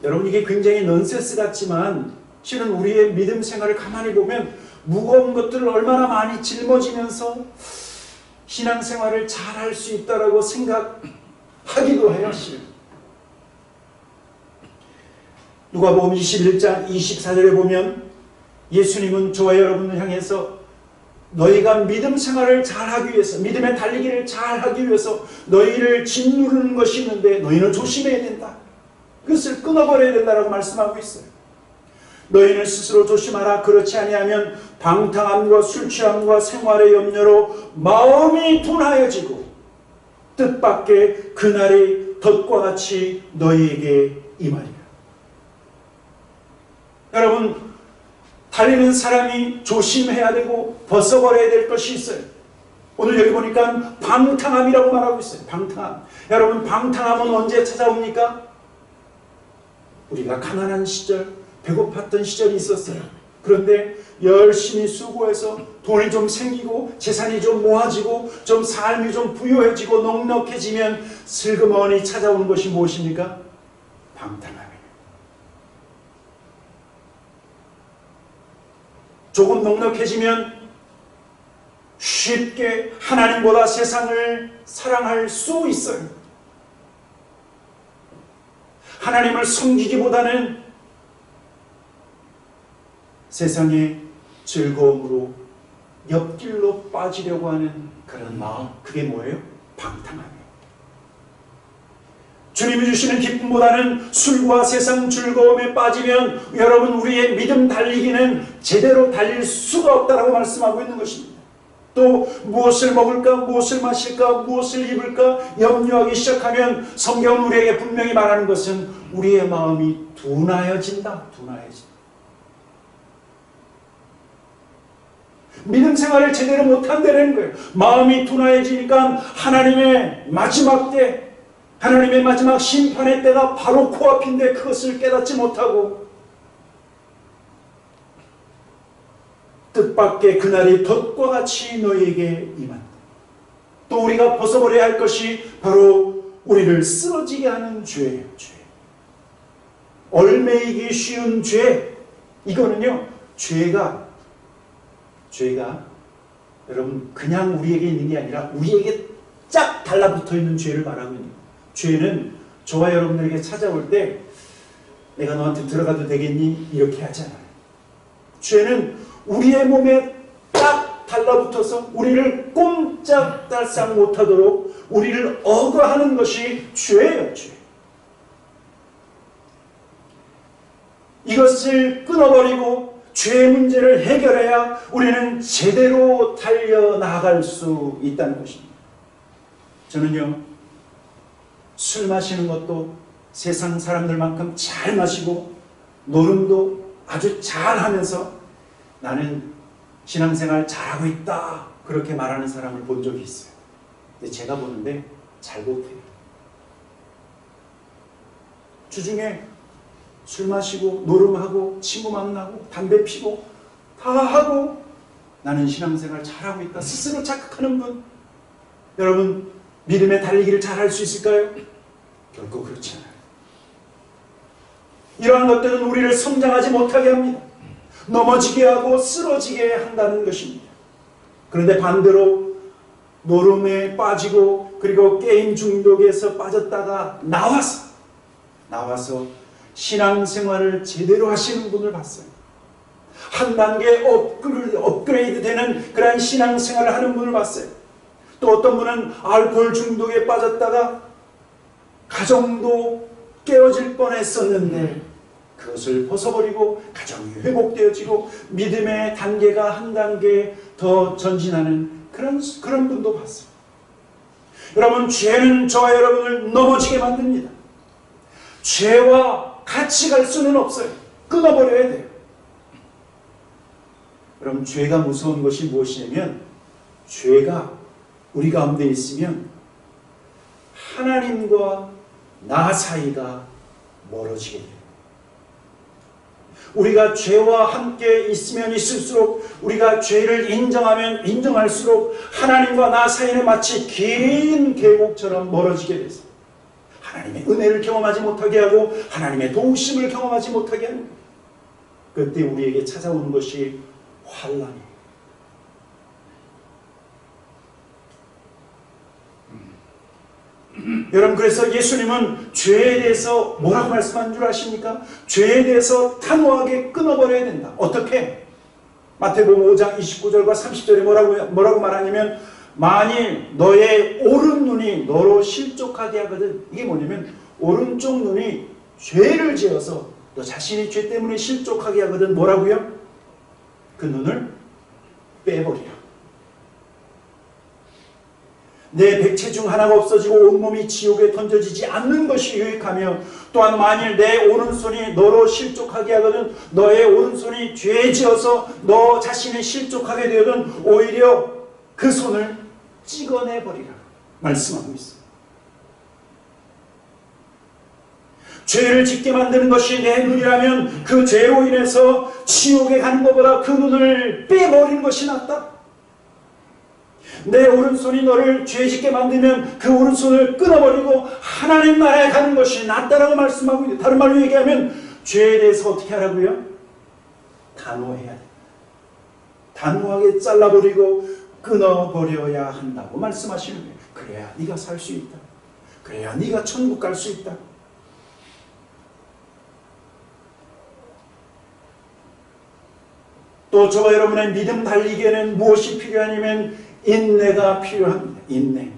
여러분, 이게 굉장히 넌센스 같지만 실은 우리의 믿음 생활을 가만히 보면 무거운 것들을 얼마나 많이 짊어지면서 신앙생활을 잘할 수 있다라고 생각하기도 해요. 실은 누가복음 21장 24절에 보면 예수님은 저와 여러분을 향해서 너희가 믿음 생활을 잘하기 위해서, 믿음의 달리기를 잘하기 위해서 너희를 짓누르는 것이 있는데 너희는 조심해야 된다, 그것을 끊어버려야 된다라고 말씀하고 있어요. 너희는 스스로 조심하라. 그렇지 아니하면 방탕함과 술취함과 생활의 염려로 마음이 둔하여지고 뜻밖의 그날이 덫과 같이 너희에게 임하리라. 여러분, 달리는 사람이 조심해야 되고 벗어버려야 될 것이 있어요. 오늘 여기 보니까 방탕함이라고 말하고 있어요. 방탕함. 여러분, 방탕함은 언제 찾아옵니까? 우리가 가난한 시절, 배고팠던 시절이 있었어요. 그런데 열심히 수고해서 돈이 좀 생기고 재산이 좀 모아지고 좀 삶이 좀 부유해지고 넉넉해지면 슬그머니 찾아오는 것이 무엇입니까? 방탕함이에요. 조금 넉넉해지면 쉽게 하나님보다 세상을 사랑할 수 있어요. 하나님을 섬기기보다는 세상의 즐거움으로 옆길로 빠지려고 하는 그런 마음, 그게 뭐예요? 방탕함이에요. 주님이 주시는 기쁨보다는 술과 세상 즐거움에 빠지면 여러분, 우리의 믿음 달리기는 제대로 달릴 수가 없다라고 말씀하고 있는 것입니다. 또 무엇을 먹을까, 무엇을 마실까, 무엇을 입을까 염려하기 시작하면 성경은 우리에게 분명히 말하는 것은 우리의 마음이 둔하여진다. 믿음 생활을 제대로 못한다는 거예요. 마음이 둔하여지니까 하나님의 마지막 때, 하나님의 마지막 심판의 때가 바로 코앞인데 그것을 깨닫지 못하고 뜻밖의 그날이 덫과 같이 너희에게 임한다. 또 우리가 벗어버려야 할 것이 바로 우리를 쓰러지게 하는 죄예요. 죄. 얼매이기 쉬운 죄. 이거는요, 죄가 여러분 그냥 우리에게 있는 게 아니라 우리에게 쫙 달라붙어 있는 죄를 말하고 있는 거예요. 죄는 저와 여러분들에게 찾아올 때 내가 너한테 들어가도 되겠니? 이렇게 하잖아요. 죄는 우리의 몸에 딱 달라붙어서 우리를 꼼짝달싹 못하도록 우리를 억압하는 것이 죄예요. 죄. 이것을 끊어버리고 죄의 문제를 해결해야 우리는 제대로 달려나갈 수 있다는 것입니다. 저는요, 술 마시는 것도 세상 사람들만큼 잘 마시고 노름도 아주 잘하면서 나는 신앙생활 잘하고 있다 그렇게 말하는 사람을 본 적이 있어요. 근데 제가 보는데 잘 못해요. 주중에 술 마시고 노름하고 친구 만나고 담배 피고 다 하고 나는 신앙생활 잘하고 있다 스스로 착각하는 분, 여러분 믿음의 달리기를 잘할 수 있을까요? 결코 그렇지 않아요. 이러한 것들은 우리를 성장하지 못하게 합니다. 넘어지게 하고 쓰러지게 한다는 것입니다. 그런데 반대로 노름에 빠지고 그리고 게임 중독에서 빠졌다가 나와서 신앙생활을 제대로 하시는 분을 봤어요. 한 단계 업그레이드 되는 그런 신앙생활을 하는 분을 봤어요. 또 어떤 분은 알코올 중독에 빠졌다가 가정도 깨어질 뻔했었는데 그것을 벗어버리고 가정이 회복되어지고 믿음의 단계가 한 단계 더 전진하는 그런 분도 봤어요. 여러분, 죄는 저와 여러분을 넘어지게 만듭니다. 죄와 같이 갈 수는 없어요. 끊어버려야 돼요. 여러분, 죄가 무서운 것이 무엇이냐면, 죄가 우리 가운데 있으면 하나님과 나 사이가 멀어지게 돼요. 우리가 죄와 함께 있으면 있을수록, 우리가 죄를 인정하면 인정할수록 하나님과 나 사이는 마치 긴 계곡처럼 멀어지게 돼서 하나님의 은혜를 경험하지 못하게 하고 하나님의 도우심을 경험하지 못하게 하는 거예요. 그때 우리에게 찾아오는 것이 환난이에요. 여러분, 그래서 예수님은 죄에 대해서 뭐라고 말씀한 줄 아십니까? 죄에 대해서 단호하게 끊어버려야 된다. 어떻게? 마태복음 5장 29절과 30절에 뭐라고 말하냐면, 만일 너의 오른 눈이 너로 실족하게 하거든. 이게 뭐냐면, 오른쪽 눈이 죄를 지어서 너 자신이 죄 때문에 실족하게 하거든. 뭐라고요? 그 눈을 빼버리라. 내 백체 중 하나가 없어지고 온몸이 지옥에 던져지지 않는 것이 유익하며, 또한 만일 내 오른손이 너로 실족하게 하거든 너의 오른손이 죄지어서 너 자신이 실족하게 되거든 오히려 그 손을 찍어내버리라 말씀하고 있어요. 죄를 짓게 만드는 것이 내 눈이라면 그 죄로 인해서 지옥에 가는 것보다 그 눈을 빼버리는 것이 낫다. 내 오른손이 너를 죄짓게 만들면 그 오른손을 끊어버리고 하나님 나라에 가는 것이 낫다라고 말씀하고 있는데, 다른 말로 얘기하면 죄에 대해서 어떻게 하라고요? 단호해야 돼. 단호하게 잘라버리고 끊어버려야 한다고 말씀하시는 거예요. 그래야 네가 살 수 있다. 그래야 네가 천국 갈 수 있다. 또 저와 여러분의 믿음 달리기에는 무엇이 필요하냐면 인내가 필요합니다. 인내.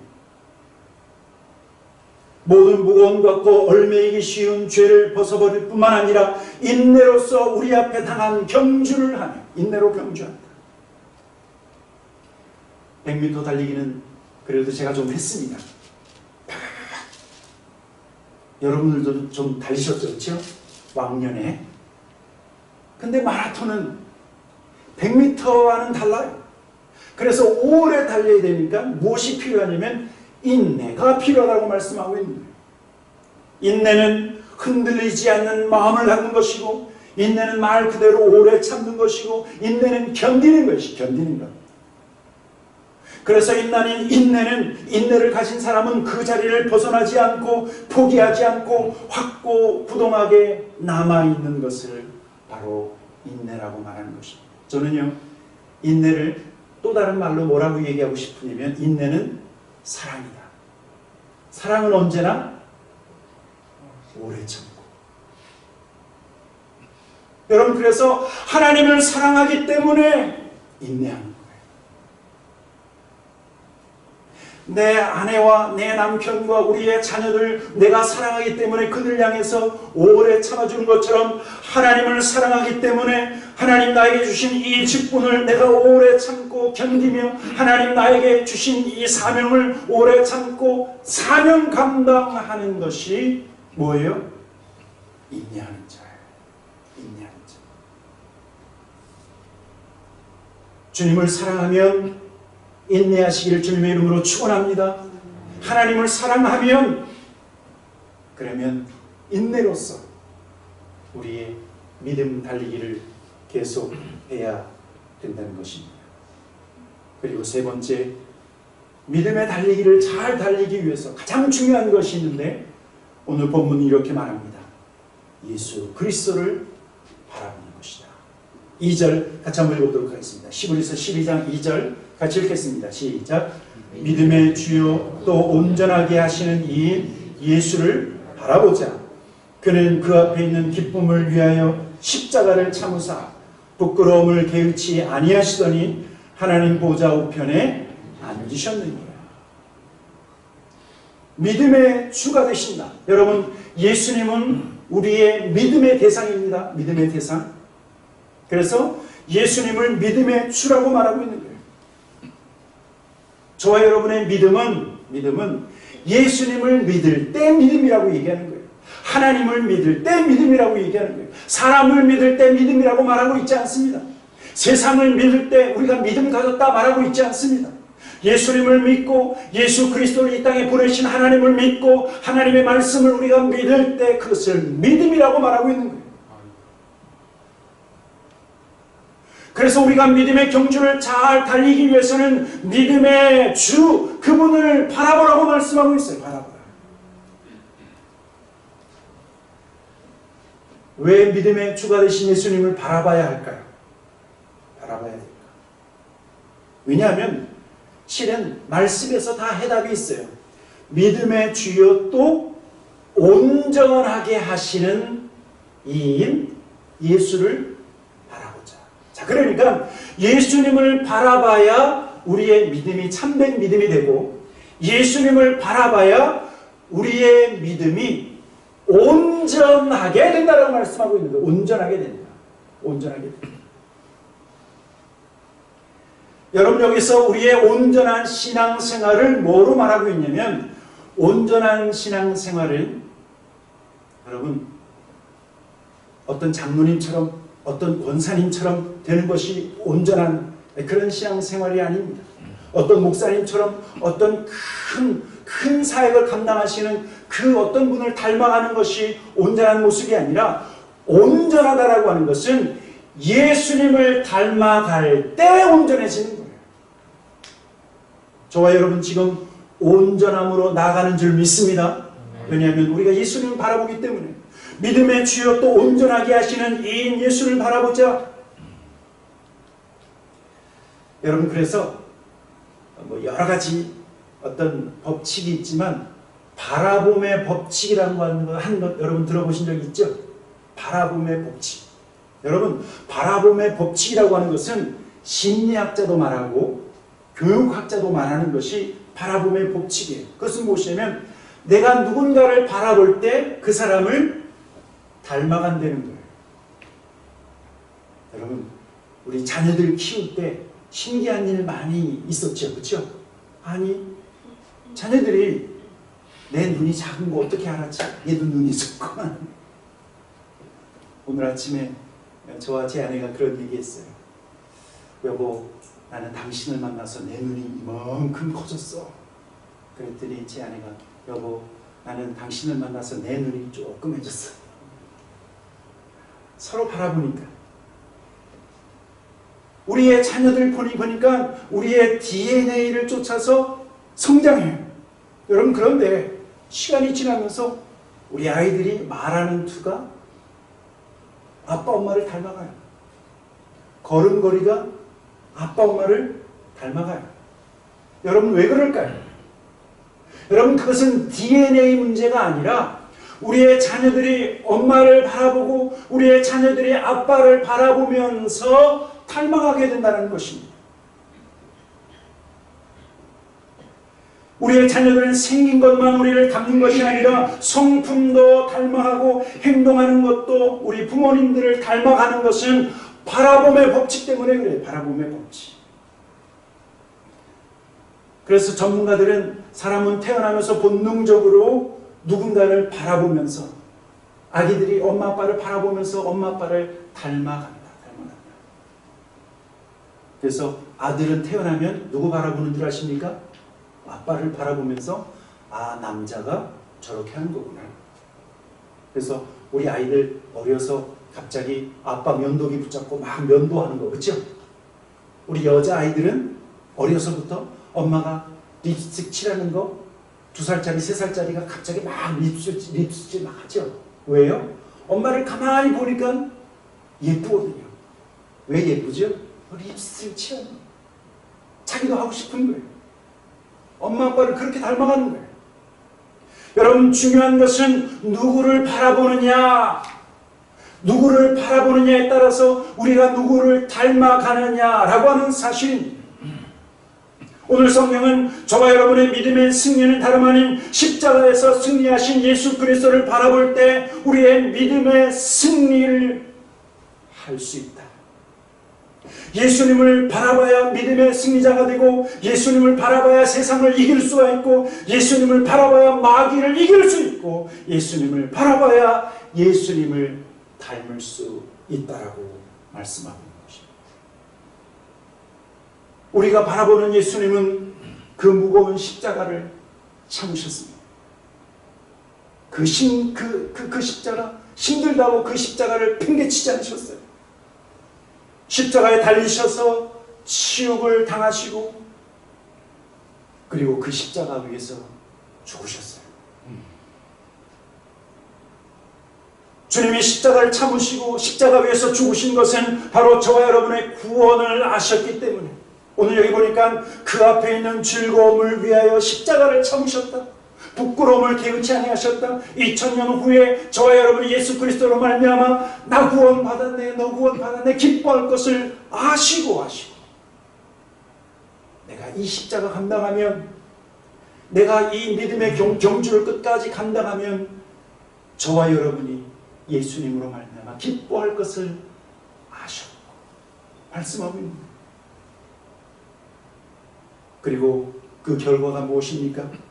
모든 무거운 것과 얽매이기 쉬운 죄를 벗어버릴 뿐만 아니라 인내로서 우리 앞에 당한 경주를 하며 인내로 경주한다. 100m 달리기는 그래도 제가 좀 했습니다. 여러분들도 좀 달리셨죠? 그렇죠? 왕년에. 근데 마라톤은 100m와는 달라요. 그래서 오래 달려야 되니까 무엇이 필요하냐면 인내가 필요하다고 말씀하고 있는 거예요. 인내는 흔들리지 않는 마음을 갖는 것이고, 인내는 말 그대로 오래 참는 것이고, 인내는 견디는 것이 견디는 것. 그래서 인내는 인내를 가진 사람은 그 자리를 벗어나지 않고 포기하지 않고 확고부동하게 남아있는 것을 바로 인내라고 말하는 것입니다. 저는요, 인내를 또 다른 말로 뭐라고 얘기하고 싶으냐면 인내는 사랑이다. 사랑은 언제나 오래 참고. 여러분, 그래서 하나님을 사랑하기 때문에 인내하는 거예요. 내 아내와 내 남편과 우리의 자녀들 내가 사랑하기 때문에 그들 향해서 오래 참아주는 것처럼 하나님을 사랑하기 때문에 하나님 나에게 주신 이 직분을 내가 오래 참고 견디며 하나님 나에게 주신 이 사명을 오래 참고 사명 감당하는 것이 뭐예요? 인내하는 자예요. 인내하는 자. 주님을 사랑하면 인내하시기를 주님의 이름으로 축원합니다. 하나님을 사랑하면 그러면 인내로서 우리의 믿음 달리기를 계속해야 된다는 것입니다. 그리고 세 번째, 믿음의 달리기를 잘 달리기 위해서 가장 중요한 것이 있는데 오늘 본문은 이렇게 말합니다. 예수 그리스도를 바라보는 것이다. 2절 같이 한번 읽어보도록 하겠습니다. 히브리서 12장 2절 같이 읽겠습니다. 시작. 믿음의 주요 또 온전하게 하시는 이인 예수를 바라보자. 그는 그 앞에 있는 기쁨을 위하여 십자가를 참으사 부끄러움을 개의치 아니하시더니 하나님 보좌 우편에 앉으셨느니라. 믿음의 주가 되신다. 여러분, 예수님은 우리의 믿음의 대상입니다. 믿음의 대상. 그래서 예수님을 믿음의 주라고 말하고 있는 거예요. 저와 여러분의 믿음은 예수님을 믿을 때 믿음이라고 얘기하는 거예요. 하나님을 믿을 때 믿음이라고 얘기하는 거예요. 사람을 믿을 때 믿음이라고 말하고 있지 않습니다. 세상을 믿을 때 우리가 믿음 가졌다 말하고 있지 않습니다. 예수님을 믿고 예수 그리스도를 이 땅에 보내신 하나님을 믿고 하나님의 말씀을 우리가 믿을 때 그것을 믿음이라고 말하고 있는 거예요. 그래서 우리가 믿음의 경주를 잘 달리기 위해서는 믿음의 주 그분을 바라보라고 말씀하고 있어요. 바라보라. 왜 믿음의 주가 되신 예수님을 바라봐야 할까요? 바라봐야 될까? 왜냐하면 실은 말씀에서 다 해답이 있어요. 믿음의 주여 또 온전하게 하시는 이인 예수를 바라보자. 자, 그러니까 예수님을 바라봐야 우리의 믿음이 참된 믿음이 되고 예수님을 바라봐야 우리의 믿음이 온전하게 된다라고 말씀하고 있는 거예요. 온전하게 된다. 온전하게 된다. 여러분 여기서 우리의 온전한 신앙생활을 뭐로 말하고 있냐면 온전한 신앙생활은 여러분 어떤 장로님처럼 어떤 권사님처럼 되는 것이 온전한 그런 신앙생활이 아닙니다. 어떤 목사님처럼 어떤 큰 사역을 감당하시는 그 어떤 분을 닮아가는 것이 온전한 모습이 아니라 온전하다라고 하는 것은 예수님을 닮아갈 때 온전해지는 거예요. 저와 여러분 지금 온전함으로 나아가는 줄 믿습니다. 왜냐하면 우리가 예수님을 바라보기 때문에 믿음의 주여 또 온전하게 하시는 이인 예수를 바라보자. 여러분 그래서 뭐 여러 가지 어떤 법칙이 있지만 바라봄의 법칙이라는 거 여러분 들어보신 적 있죠? 바라봄의 법칙. 여러분 바라봄의 법칙이라고 하는 것은 심리학자도 말하고 교육학자도 말하는 것이 바라봄의 법칙이에요. 그것은 무엇이냐면 내가 누군가를 바라볼 때 그 사람을 닮아간다는 거예요. 여러분 우리 자녀들 키울 때 신기한 일 많이 있었죠. 그렇죠? 아니 자녀들이 내 눈이 작은 거 어떻게 알았지? 얘도 눈이 작구만. 오늘 아침에 저와 제 아내가 그런 얘기했어요. 여보 나는 당신을 만나서 내 눈이 이만큼 커졌어. 그랬더니 제 아내가 여보 나는 당신을 만나서 내 눈이 조그매졌어. 서로 바라보니까 우리의 자녀들 보니까 우리의 DNA를 쫓아서 성장해요. 여러분 그런데 시간이 지나면서 우리 아이들이 말하는 투가 아빠 엄마를 닮아가요. 걸음걸이가 아빠 엄마를 닮아가요. 여러분 왜 그럴까요? 여러분 그것은 DNA 문제가 아니라 우리의 자녀들이 엄마를 바라보고 우리의 자녀들이 아빠를 바라보면서 닮아가게 된다는 것입니다. 우리의 자녀들은 생긴 것만 우리를 닮는 것이 아니라 성품도 닮아가고 행동하는 것도 우리 부모님들을 닮아가는 것은 바라봄의 법칙 때문에 그래요. 바라봄의 법칙. 그래서 전문가들은 사람은 태어나면서 본능적으로 누군가를 바라보면서 아기들이 엄마 아빠를 바라보면서 엄마 아빠를 닮아간다. 그래서 아들은 태어나면 누구 바라보는 줄 아십니까? 아빠를 바라보면서 아 남자가 저렇게 하는 거구나. 그래서 우리 아이들 어려서 갑자기 아빠 면도기 붙잡고 막 면도하는 거 그렇죠? 우리 여자아이들은 어려서부터 엄마가 립스틱 칠하는 거 2살짜리 3살짜리가 갑자기 막 립스틱 막 하죠. 왜요? 엄마를 가만히 보니까 예쁘거든요. 왜 예쁘죠? 립스틱 칠하는 거. 자기도 하고 싶은 거예요. 엄마 아빠를 그렇게 닮아가는 거예요. 여러분 중요한 것은 누구를 바라보느냐, 누구를 바라보느냐에 따라서 우리가 누구를 닮아가느냐라고 하는 사실입니다. 오늘 성경은 저와 여러분의 믿음의 승리는 다름 아닌 십자가에서 승리하신 예수 그리스도를 바라볼 때 우리의 믿음의 승리를 할 수 있다. 예수님을 바라봐야 믿음의 승리자가 되고, 예수님을 바라봐야 세상을 이길 수가 있고, 예수님을 바라봐야 마귀를 이길 수 있고, 예수님을 바라봐야 예수님을 닮을 수 있다라고 말씀하고 있는 것입니다. 우리가 바라보는 예수님은 그 무거운 십자가를 참으셨습니다. 그 십자가, 힘들다고 그 십자가를 팽개치지 않으셨어요. 십자가에 달리셔서 치욕을 당하시고, 그리고 그 십자가 위에서 죽으셨어요. 주님이 십자가를 참으시고 십자가 위에서 죽으신 것은 바로 저와 여러분의 구원을 아셨기 때문에, 오늘 여기 보니까 그 앞에 있는 즐거움을 위하여 십자가를 참으셨다. 부끄러움을 개의치 아니하셨다. 2000년 후에 저와 여러분이 예수 그리스도로 말미암아 나 구원받았네, 너 구원받았네 기뻐할 것을 아시고 내가 이 십자가 감당하면, 내가 이 믿음의 경주를 끝까지 감당하면 저와 여러분이 예수님으로 말미암아 기뻐할 것을 아셨고 말씀하고 있는 거예요. 그리고 그 결과가 무엇입니까?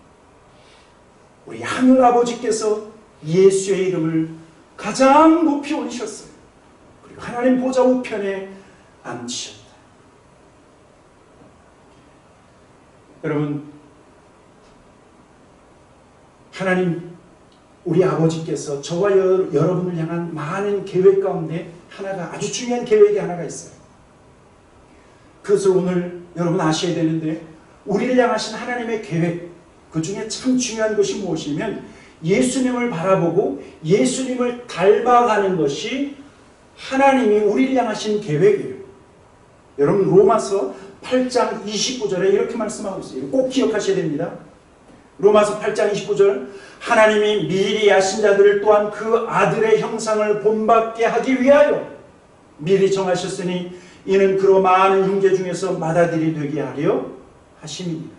우리 하늘 아버지께서 예수의 이름을 가장 높이 올리셨어요. 그리고 하나님 보좌 우편에 앉으셨다. 여러분, 하나님 우리 아버지께서 저와 여러분을 향한 많은 계획 가운데 하나가, 아주 중요한 계획이 하나가 있어요. 그것을 오늘 여러분 아셔야 되는데, 우리를 향하신 하나님의 계획, 그 중에 참 중요한 것이 무엇이냐면 예수님을 바라보고 예수님을 닮아가는 것이 하나님이 우리를 향하신 계획이에요. 여러분, 로마서 8장 29절에 이렇게 말씀하고 있어요. 꼭 기억하셔야 됩니다. 로마서 8장 29절, 하나님이 미리 아신 자들을 또한 그 아들의 형상을 본받게 하기 위하여 미리 정하셨으니 이는 그로 많은 형제 중에서 맏아들이 되게 하려 하심입니다.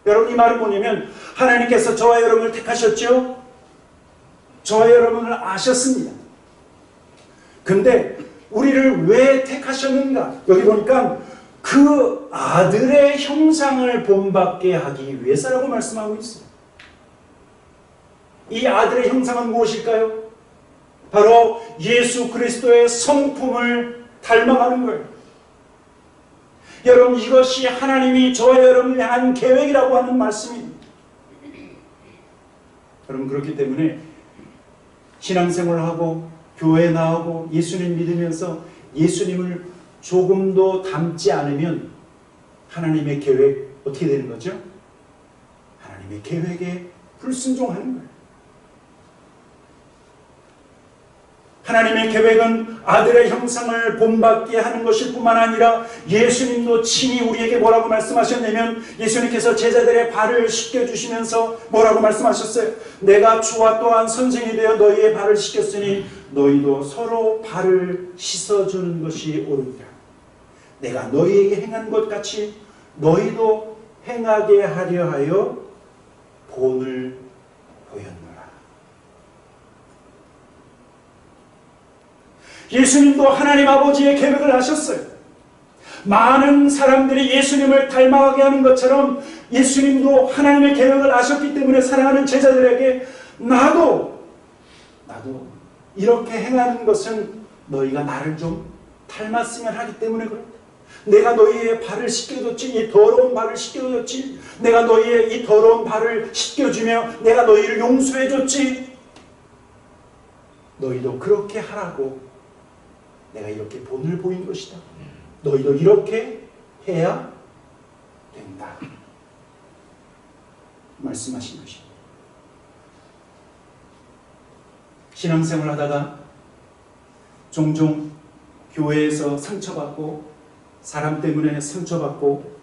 여러분, 이 말은 뭐냐면 하나님께서 저와 여러분을 택하셨죠. 저와 여러분을 아셨습니다. 근데 우리를 왜 택하셨는가? 여기 보니까 그 아들의 형상을 본받게 하기 위해서라고 말씀하고 있어요. 이 아들의 형상은 무엇일까요? 바로 예수 그리스도의 성품을 닮아가는 거예요. 여러분, 이것이 하나님이 저와 여러분을 향한 계획이라고 하는 말씀입니다. 여러분, 그렇기 때문에 신앙생활을 하고 교회에 나오고 예수님 믿으면서 예수님을 조금도 닮지 않으면 하나님의 계획 어떻게 되는 거죠? 하나님의 계획에 불순종하는 거예요. 하나님의 계획은 아들의 형상을 본받게 하는 것일 뿐만 아니라 예수님도 친히 우리에게 뭐라고 말씀하셨냐면, 예수님께서 제자들의 발을 씻겨주시면서 뭐라고 말씀하셨어요? 내가 주와 또한 선생이 되어 너희의 발을 씻겼으니 너희도 서로 발을 씻어주는 것이 옳으니라. 내가 너희에게 행한 것 같이 너희도 행하게 하려 하여 본을 보였노라. 예수님도 하나님 아버지의 계획을 하셨어요. 많은 사람들이 예수님을 닮아가게 하는 것처럼 예수님도 하나님의 계획을 아셨기 때문에 사랑하는 제자들에게 나도 이렇게 행하는 것은 너희가 나를 좀 닮았으면 하기 때문에 그렇다. 내가 너희의 발을 씻겨줬지, 이 더러운 발을 씻겨줬지, 내가 너희의 이 더러운 발을 씻겨주며 내가 너희를 용서해줬지, 너희도 그렇게 하라고 내가 이렇게 본을 보인 것이다. 너희도 이렇게 해야 된다. 말씀하신 것입니다. 신앙생활 하다가 종종 교회에서 상처받고 사람 때문에 상처받고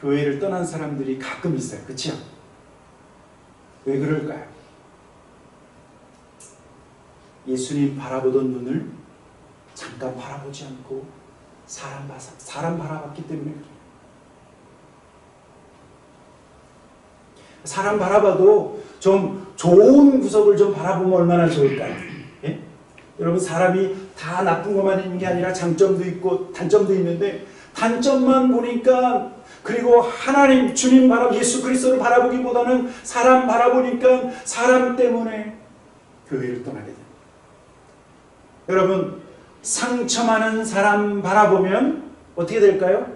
교회를 떠난 사람들이 가끔 있어요. 그렇죠? 왜 그럴까요? 예수님 바라보던 눈을 잠깐 바라보지 않고 사람 바라봤기 때문에 그래요. 사람 바라봐도 좀 좋은 구석을 좀 바라보면 얼마나 좋을까요? 예? 여러분, 사람이 다 나쁜 것만 있는 게 아니라 장점도 있고 단점도 있는데, 단점만 보니까, 그리고 하나님 주님 예수 그리스도를 바라보기보다는 사람 바라보니까 사람 때문에 교회를 떠나게 됩니다. 여러분, 상처 많은 사람 바라보면 어떻게 될까요?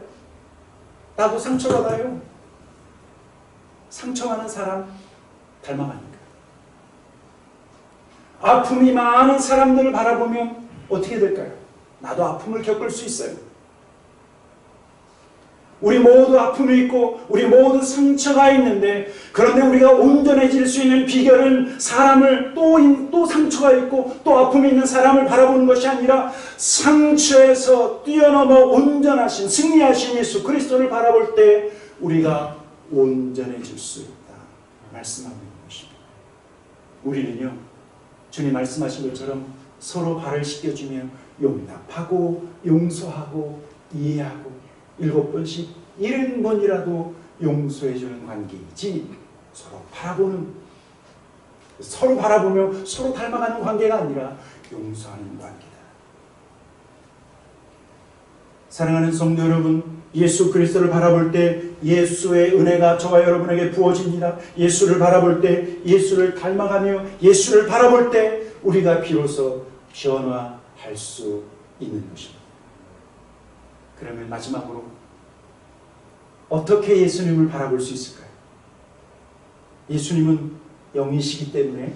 나도 상처받아요. 상처 많은 사람 닮아가니까. 아픔이 많은 사람들을 바라보면 어떻게 될까요? 나도 아픔을 겪을 수 있어요. 우리 모두 아픔이 있고 우리 모두 상처가 있는데, 그런데 우리가 온전해질 수 있는 비결은 사람을 또 상처가 있고 또 아픔이 있는 사람을 바라보는 것이 아니라 상처에서 뛰어넘어 온전하신 승리하신 예수 그리스도를 바라볼 때 우리가 온전해질 수 있다 말씀하고 있는 것입니다. 우리는요, 주님 말씀하신 것처럼 서로 발을 씻겨주며 용납하고 용서하고 이해하고 7번씩 70번이라도 용서해주는 관계이지, 서로 바라보며 서로 닮아가는 관계가 아니라 용서하는 관계다. 사랑하는 성도 여러분, 예수 그리스도를 바라볼 때 예수의 은혜가 저와 여러분에게 부어집니다. 예수를 바라볼 때, 예수를 닮아가며 예수를 바라볼 때 우리가 비로소 변화할 수 있는 것입니다. 그러면 마지막으로 어떻게 예수님을 바라볼 수 있을까요? 예수님은 영이시기 때문에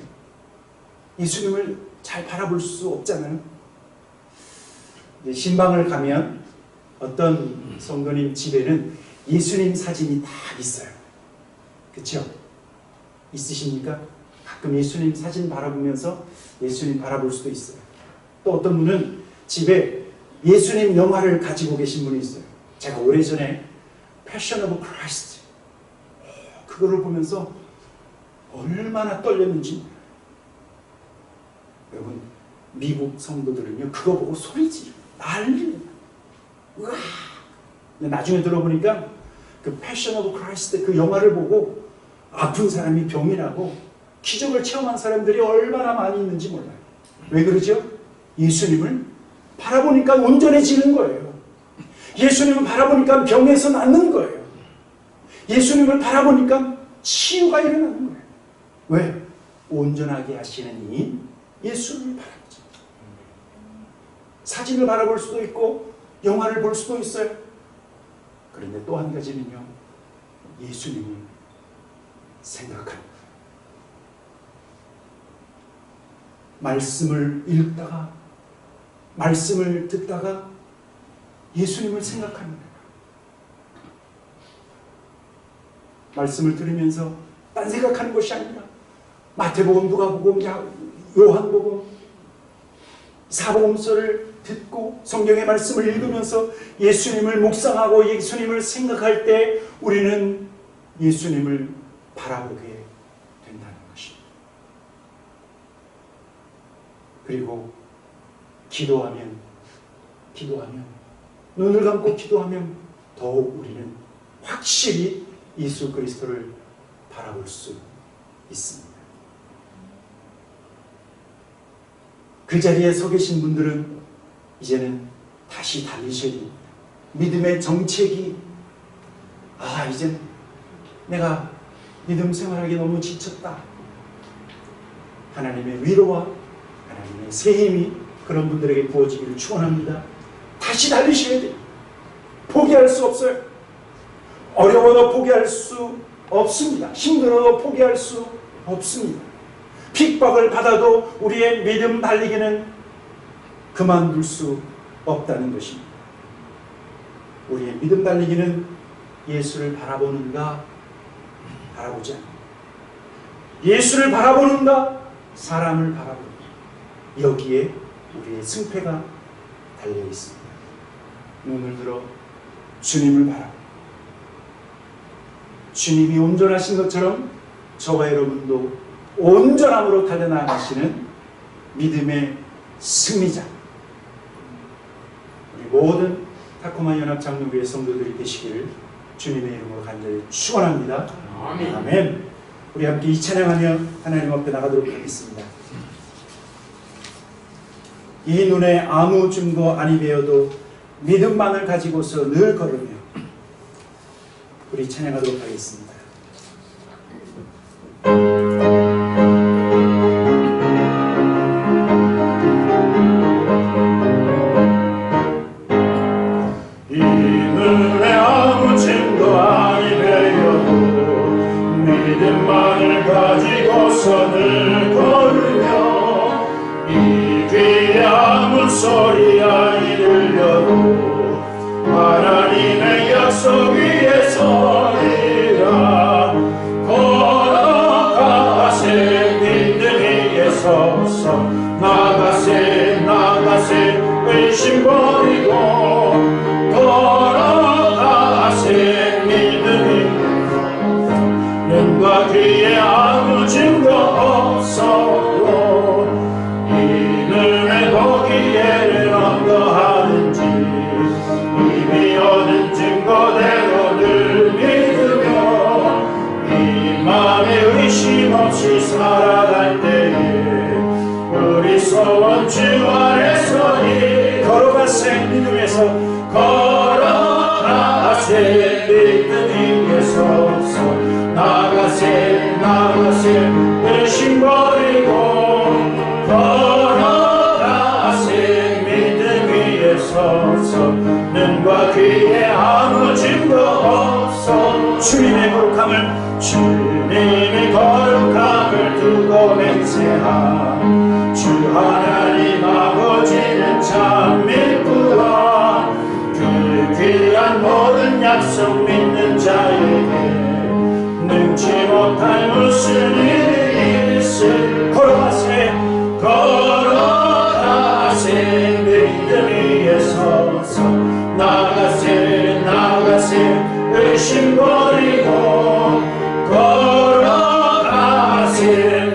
예수님을 잘 바라볼 수 없잖아요. 신방을 가면 어떤 성도님 집에는 예수님 사진이 다 있어요. 그렇죠? 있으십니까? 가끔 예수님 사진 바라보면서 예수님 바라볼 수도 있어요. 또 어떤 분은 집에 예수님 영화를 가지고 계신 분이 있어요. 제가 오래전에 패션 오브 크라이스트, 그거를 보면서 얼마나 떨렸는지. 여러분, 미국 성도들은요 그거 보고 소리 지르고 난리. 우와! 나중에 들어보니까 그 패션 오브 크라이스트 그 영화를 보고 아픈 사람이 병이 나고 기적을 체험한 사람들이 얼마나 많이 있는지 몰라요. 왜 그러죠? 예수님을 바라보니까 온전해지는 거예요. 예수님을 바라보니까 병에서 낫는 거예요. 예수님을 바라보니까 치유가 일어나는 거예요. 왜? 온전하게 하시는 이 예수를 바라보죠. 사진을 바라볼 수도 있고 영화를 볼 수도 있어요. 그런데 또 한 가지는요, 예수님을 생각합니다. 말씀을 읽다가, 말씀을 듣다가 예수님을 생각합니다. 말씀을 들으면서 딴 생각하는 것이 아니라 마태복음, 누가복음, 요한복음, 사복음서를 듣고 성경의 말씀을 읽으면서 예수님을 묵상하고 예수님을 생각할 때 우리는 예수님을 바라보게 된다는 것입니다. 그리고 기도하면 눈을 감고 기도하면 더욱 우리는 확실히 예수 그리스도를 바라볼 수 있습니다. 그 자리에 서 계신 분들은 이제는 다시 달리셔야 됩니다. 믿음의 정책이, 이젠 내가 믿음 생활하기 너무 지쳤다. 하나님의 위로와 하나님의 새 힘이 그런 분들에게 부어지기를 축원합니다. 다시 달리셔야 돼요. 포기할 수 없어요. 어려워도 포기할 수 없습니다. 힘들어도 포기할 수 없습니다. 핍박을 받아도 우리의 믿음 달리기는 그만둘 수 없다는 것입니다. 우리의 믿음 달리기는 예수를 바라보는가, 바라보지 않는가, 예수를 바라보는가, 사람을 바라보는가, 여기에 우리의 승패가 달려 있습니다. 눈을 들어 주님을 바라보고, 주님이 온전하신 것처럼 저와 여러분도 온전함으로 달려나가시는 믿음의 승리자, 우리 모든 타코마 연합 장로교회 성도들이 되시기를 주님의 이름으로 간절히 축원합니다. 아멘. 우리 함께 이 찬양하며 하나님 앞에 나가도록 하겠습니다. 이 눈에 아무 증거 아니 배어도 믿음만을 가지고서 늘 걸으며 우리 찬양하도록 하겠습니다. 이 눈에 아무 증거 아니 배어도 믿음만을 가지고서 늘 걸으며 이 귀에 아무 소리 아니 들려도 하나님의 약속 위에 서리라. 걸어가세 믿음 위에 서서 나가세 나가세 의심 버리고 걸어가세 믿음이 눈과 귀에 아무 증거 없어도 이 눈에 보기에는 어떠하는지 이미 얻은 증거대로 늘 믿으며 이 맘에 의심 없이 살아갈 때에 우리 소원 주 안에서 걸어가세 믿음에서 걸어가세 믿음 위에 서서 나가세 나가세 의심 버리고 걸어가세 믿음 위에 서서 눈과 귀에 아무 증거 없어 주님의 거룩함을 두고 맹세하. 주 하나님 아버지는 참 믿구나. 그 귀한 모든 약속 믿는 자에게 능치 못할 무슨 일이 있을. 걸어가세 믿음 위에 서서 나가세 나가세 의심 버리고 걸어가세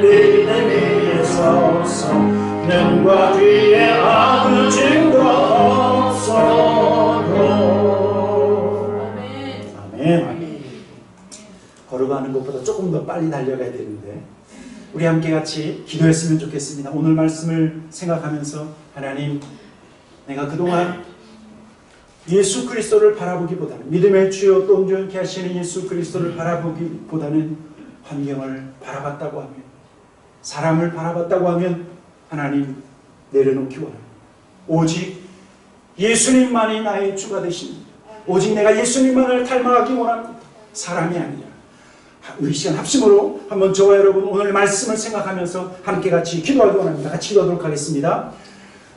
믿음 위에 서서 눈과 귀에 아무 증거 없어도. 아멘. 걸어가는 것보다 조금 더 빨리 달려가야 되는데 우리 함께 같이 기도했으면 좋겠습니다. 오늘 말씀을 생각하면서 하나님, 내가 그동안 예수 그리스도를 바라보기보다는 믿음의 주여 또 온전케 하시는 예수 그리스도를 바라보기보다는 환경을 바라봤다고 하면, 사람을 바라봤다고 하면 하나님 내려놓기 원합니다. 오직 예수님만이 나의 주가 되십니다. 오직 내가 예수님만을 닮아가기 원합니다. 사람이 아니라. 우리 시간 합심으로 한번 저와 여러분 오늘 말씀을 생각하면서 함께 같이 기도하기 원합니다. 같이 기도하도록 하겠습니다.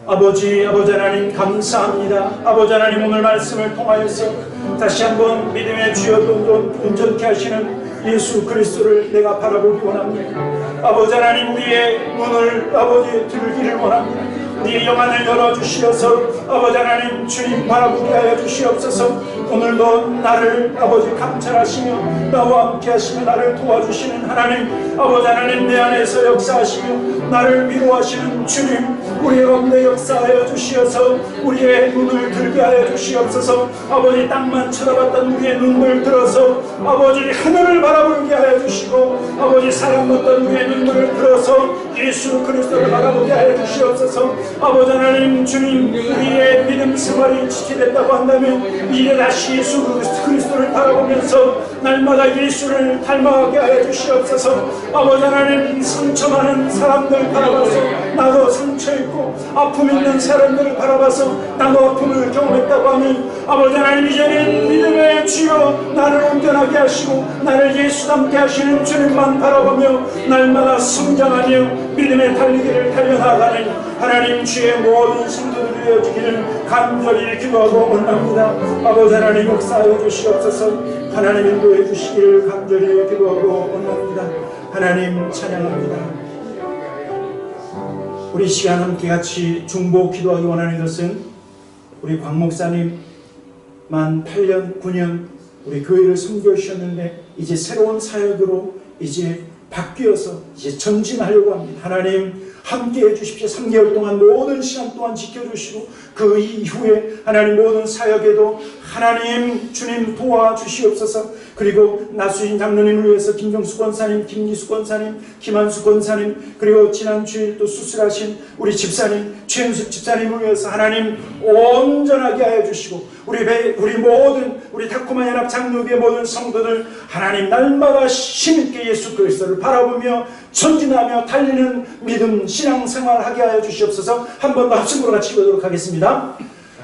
아버지 하나님 감사합니다. 아버지 하나님, 오늘 말씀을 통하여서 다시 한번 믿음의 주여 온전케 하시는 예수 그리스도를 내가 바라보기 원합니다. 아버지 하나님, 우리의 눈을 아버지 들기를 원합니다. 우리의 영안을 열어주시어서 아버지 하나님 주님 바라보게 하여 주시옵소서. 오늘도 나를 아버지 감찰하시며 나와 함께 하시며 나를 도와주시는 하나님, 아버지 하나님 내 안에서 역사하시며 나를 위로하시는 주님, 우리의 가운데 역사하여 주시어서 우리의 눈을 들게 하여 주시옵소서. 아버지 땅만 쳐다봤던 우리의 눈을 들어서 아버지 하늘을 바라보게 하여 주시고, 아버지 사람 봤던 우리의 눈을 들어서 예수 그리스도를 바라보게 하여 주시옵소서. 아버지 하나님 주님, 우리의 믿음 생활이 지체됐다고 한다면 이제 다시 예수 그리스도를 바라보면서 날마다 예수를 닮아가게 하여 주시옵소서. 아버지 하나님, 상처 많은 사람들 바라봐서 나도 상처 있고 아픔 있는 사람들을 바라봐서 나도 아픔을 경험했다고 하면 아버지 하나님, 이제는 믿음의 주여 나를 온전하게 하시고 나를 예수 닮게 하시는 주님만 바라보며 날마다 성장하며 믿음의 달리기를 달려나가는 하나님 주의 모든 성도들이 되어지기를 간절히 기도하고 원합니다. 아버지 하나님, 역사하여 주시옵소서. 하나님 인도해 주시기를 간절히 기도하고 원합니다. 하나님 찬양합니다. 우리 시간 함께 같이 중보 기도하기 원하는 것은 우리 곽 목사님 만 8년 9년 우리 교회를 섬겨주셨는데 이제 새로운 사역으로 이제 바뀌어서 이제 전진하려고 합니다. 하나님, 함께해 주십시오. 3개월 동안 모든 시간 동안 지켜주시고 그 이후에 하나님 모든 사역에도 하나님 주님 도와주시옵소서. 그리고 나수인 장로님을 위해서 김정수 권사님, 김기수 권사님, 김한수 권사님, 그리고 지난 주일 또 수술하신 우리 집사님 최은숙 집사님을 위해서 하나님 온전하게 하여 주시고 우리 모든 우리 타코마 연합 장로교의 모든 성도들 하나님 날마다 힘있게 예수 그리스도를 바라보며 전진하며 달리는 믿음 신앙생활하게 하여 주시옵소서. 한 번 더 합심으로 같이 읽도록 하겠습니다.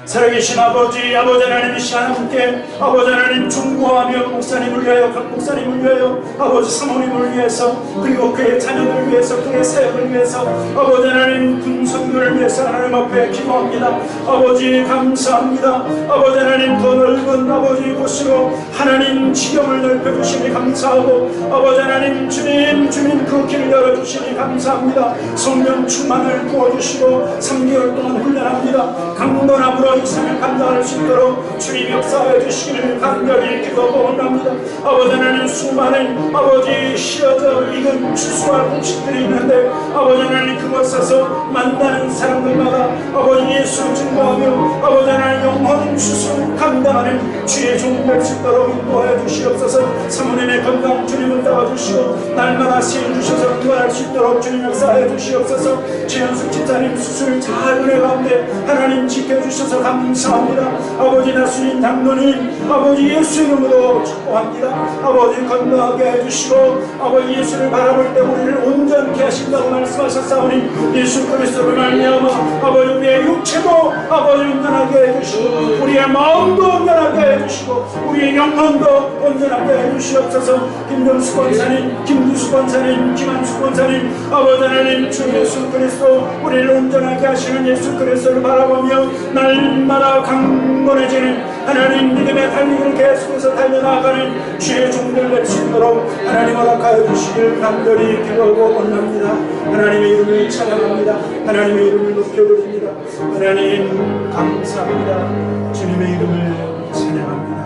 살아계신 아버지 하나님 이 시간 함께 아버지 하나님 중보하며 목사님을 위하여 각 목사님을 위하여 아버지 사모님을 위해서 그리고 그의 자녀들을 위해서 그의 사역을 위해서 아버지 하나님 군성교를 위해서 하나님 앞에 기도합니다. 아버지 감사합니다. 아버지 하나님 더 넓은 아버지 곳으로 하나님 지경을 넓혀주시니 감사하고 아버지 하나님 주님 그 길을 열어주시니 감사합니다. 성령 충만을 부어주시고 3개월 동안 훈련합니다. 강건함으로 이 삶을 감당할 수 있도록 주님 역사해 주시기를 간절히 기도원합니다. 아버지 하나님 수많은 아버지 쉬어져 익은 추수와 음식들이 있는데 아버지 하나님 그곳에서 만나는 사람들마다 아버지 예수 증거하며 아버지 하나님 영원 추수를 감당하는 주의 종이 될 수 있도록 인도하여 주시옵소서. 사모님의 건강 주님을 따와주시고 날마다 세일 주셔서 구원할 수 있도록 주님 역사해 주시옵소서. 최현숙 집사님 수술 잘 은혜 가운데 하나님 지켜주셔서 감사합니다. 아버지 나수인 장로님 아버지 예수 이름으로 축복합니다. 아버지 건강하게 해주시고 아버지 예수를 바라볼 때 우리를 온전케 하신다고 말씀하셨사오니 예수 그리스도를 말미암아 아버지 우리의 육체도 아버지 온전하게 해주시고 우리의 마음도 온전하게 해주시고 우리의 영혼도 온전하게 해주시옵소서. 김정수 권사님, 김기수 권사님, 김한수 권사님 아버지 하나님 주 예수 그리스도 우리를 온전하게 하시는 예수 그리스도를 바라보며 날마다 강건해지는 하나님 믿음의 달리기를 계속해서 달려나가는 주의 종들 될 수 있도록 하나님 허락하여 주시길 간절히 기도하고 원합니다. 하나님의 이름을 찬양합니다. 하나님의 이름을 높여드립니다. 하나님 감사합니다. 주님의 이름을 찬양합니다.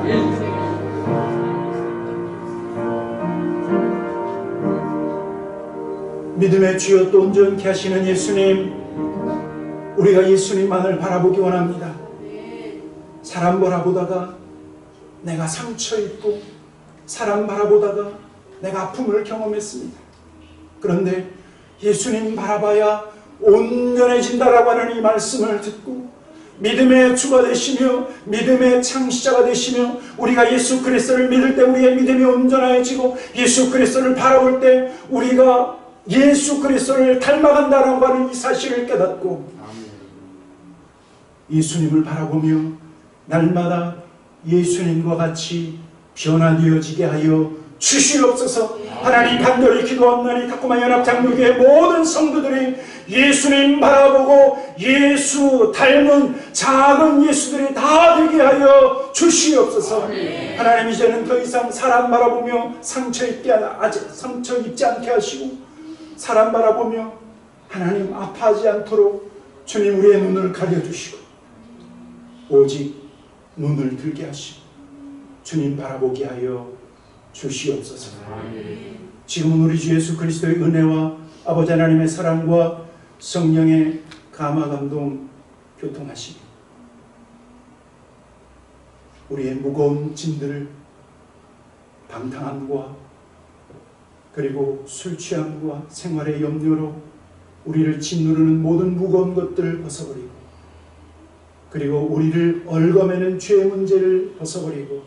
믿음의 주여 또 온전케 하시는 예수님, 우리가 예수님만을 바라보기 원합니다. 사람 바라보다가 내가 상처 입고 사람 바라보다가 내가 아픔을 경험했습니다. 그런데 예수님 바라봐야 온전해진다라고 하는 이 말씀을 듣고 믿음의 주가 되시며 믿음의 창시자가 되시며 우리가 예수 그리스도를 믿을 때 우리의 믿음이 온전해지고 예수 그리스도를 바라볼 때 우리가 예수 그리스도를 닮아간다라고 하는 이 사실을 깨닫고 예수님을 바라보며 날마다 예수님과 같이 변화되어지게 하여 주시옵소서. 하나님 간절히 기도합나니 타코마 연합 장로교의 모든 성도들이 예수님 바라보고 예수 닮은 작은 예수들이 다 되게 하여 주시옵소서. 하나님 이제는 더 이상 사람 바라보며 상처 입지 않게 하시고 사람 바라보며 하나님 아파하지 않도록 주님 우리의 눈을 가려주시고 오직 눈을 들게 하시고 주님 바라보게 하여 주시옵소서. 지금은 우리 주 예수 그리스도의 은혜와 아버지 하나님의 사랑과 성령의 감화 감동 교통하시고 우리의 무거운 짐들을 방탕함과 그리고 술 취함과 생활의 염려로 우리를 짓누르는 모든 무거운 것들을 벗어버리고 그리고 우리를 얽어매는 죄의 문제를 벗어버리고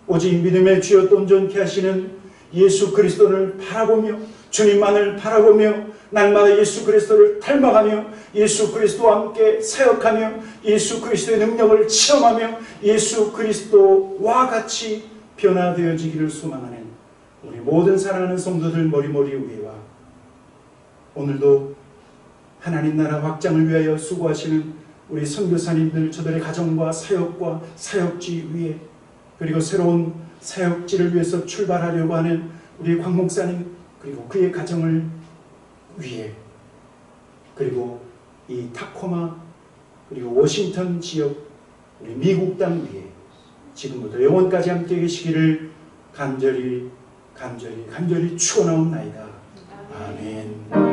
오직 믿음의 주여 또 온전케 하시는 예수 그리스도를 바라보며 주님만을 바라보며 날마다 예수 그리스도를 닮아가며 예수 그리스도와 함께 사역하며 예수 그리스도의 능력을 체험하며 예수 그리스도와 같이 변화되어지기를 소망하는 우리 모든 사랑하는 성도들 머리머리 위에와 오늘도 하나님 나라 확장을 위하여 수고하시는 우리 선교사님들 저들의 가정과 사역과 사역지 위에 그리고 새로운 사역지를 위해서 출발하려고 하는 우리 광 목사님 그리고 그의 가정을 위해 그리고 이 타코마 그리고 워싱턴 지역 우리 미국 땅 위에 지금부터 영원까지 함께 계시기를 간절히 축원하옵나이다. 아멘.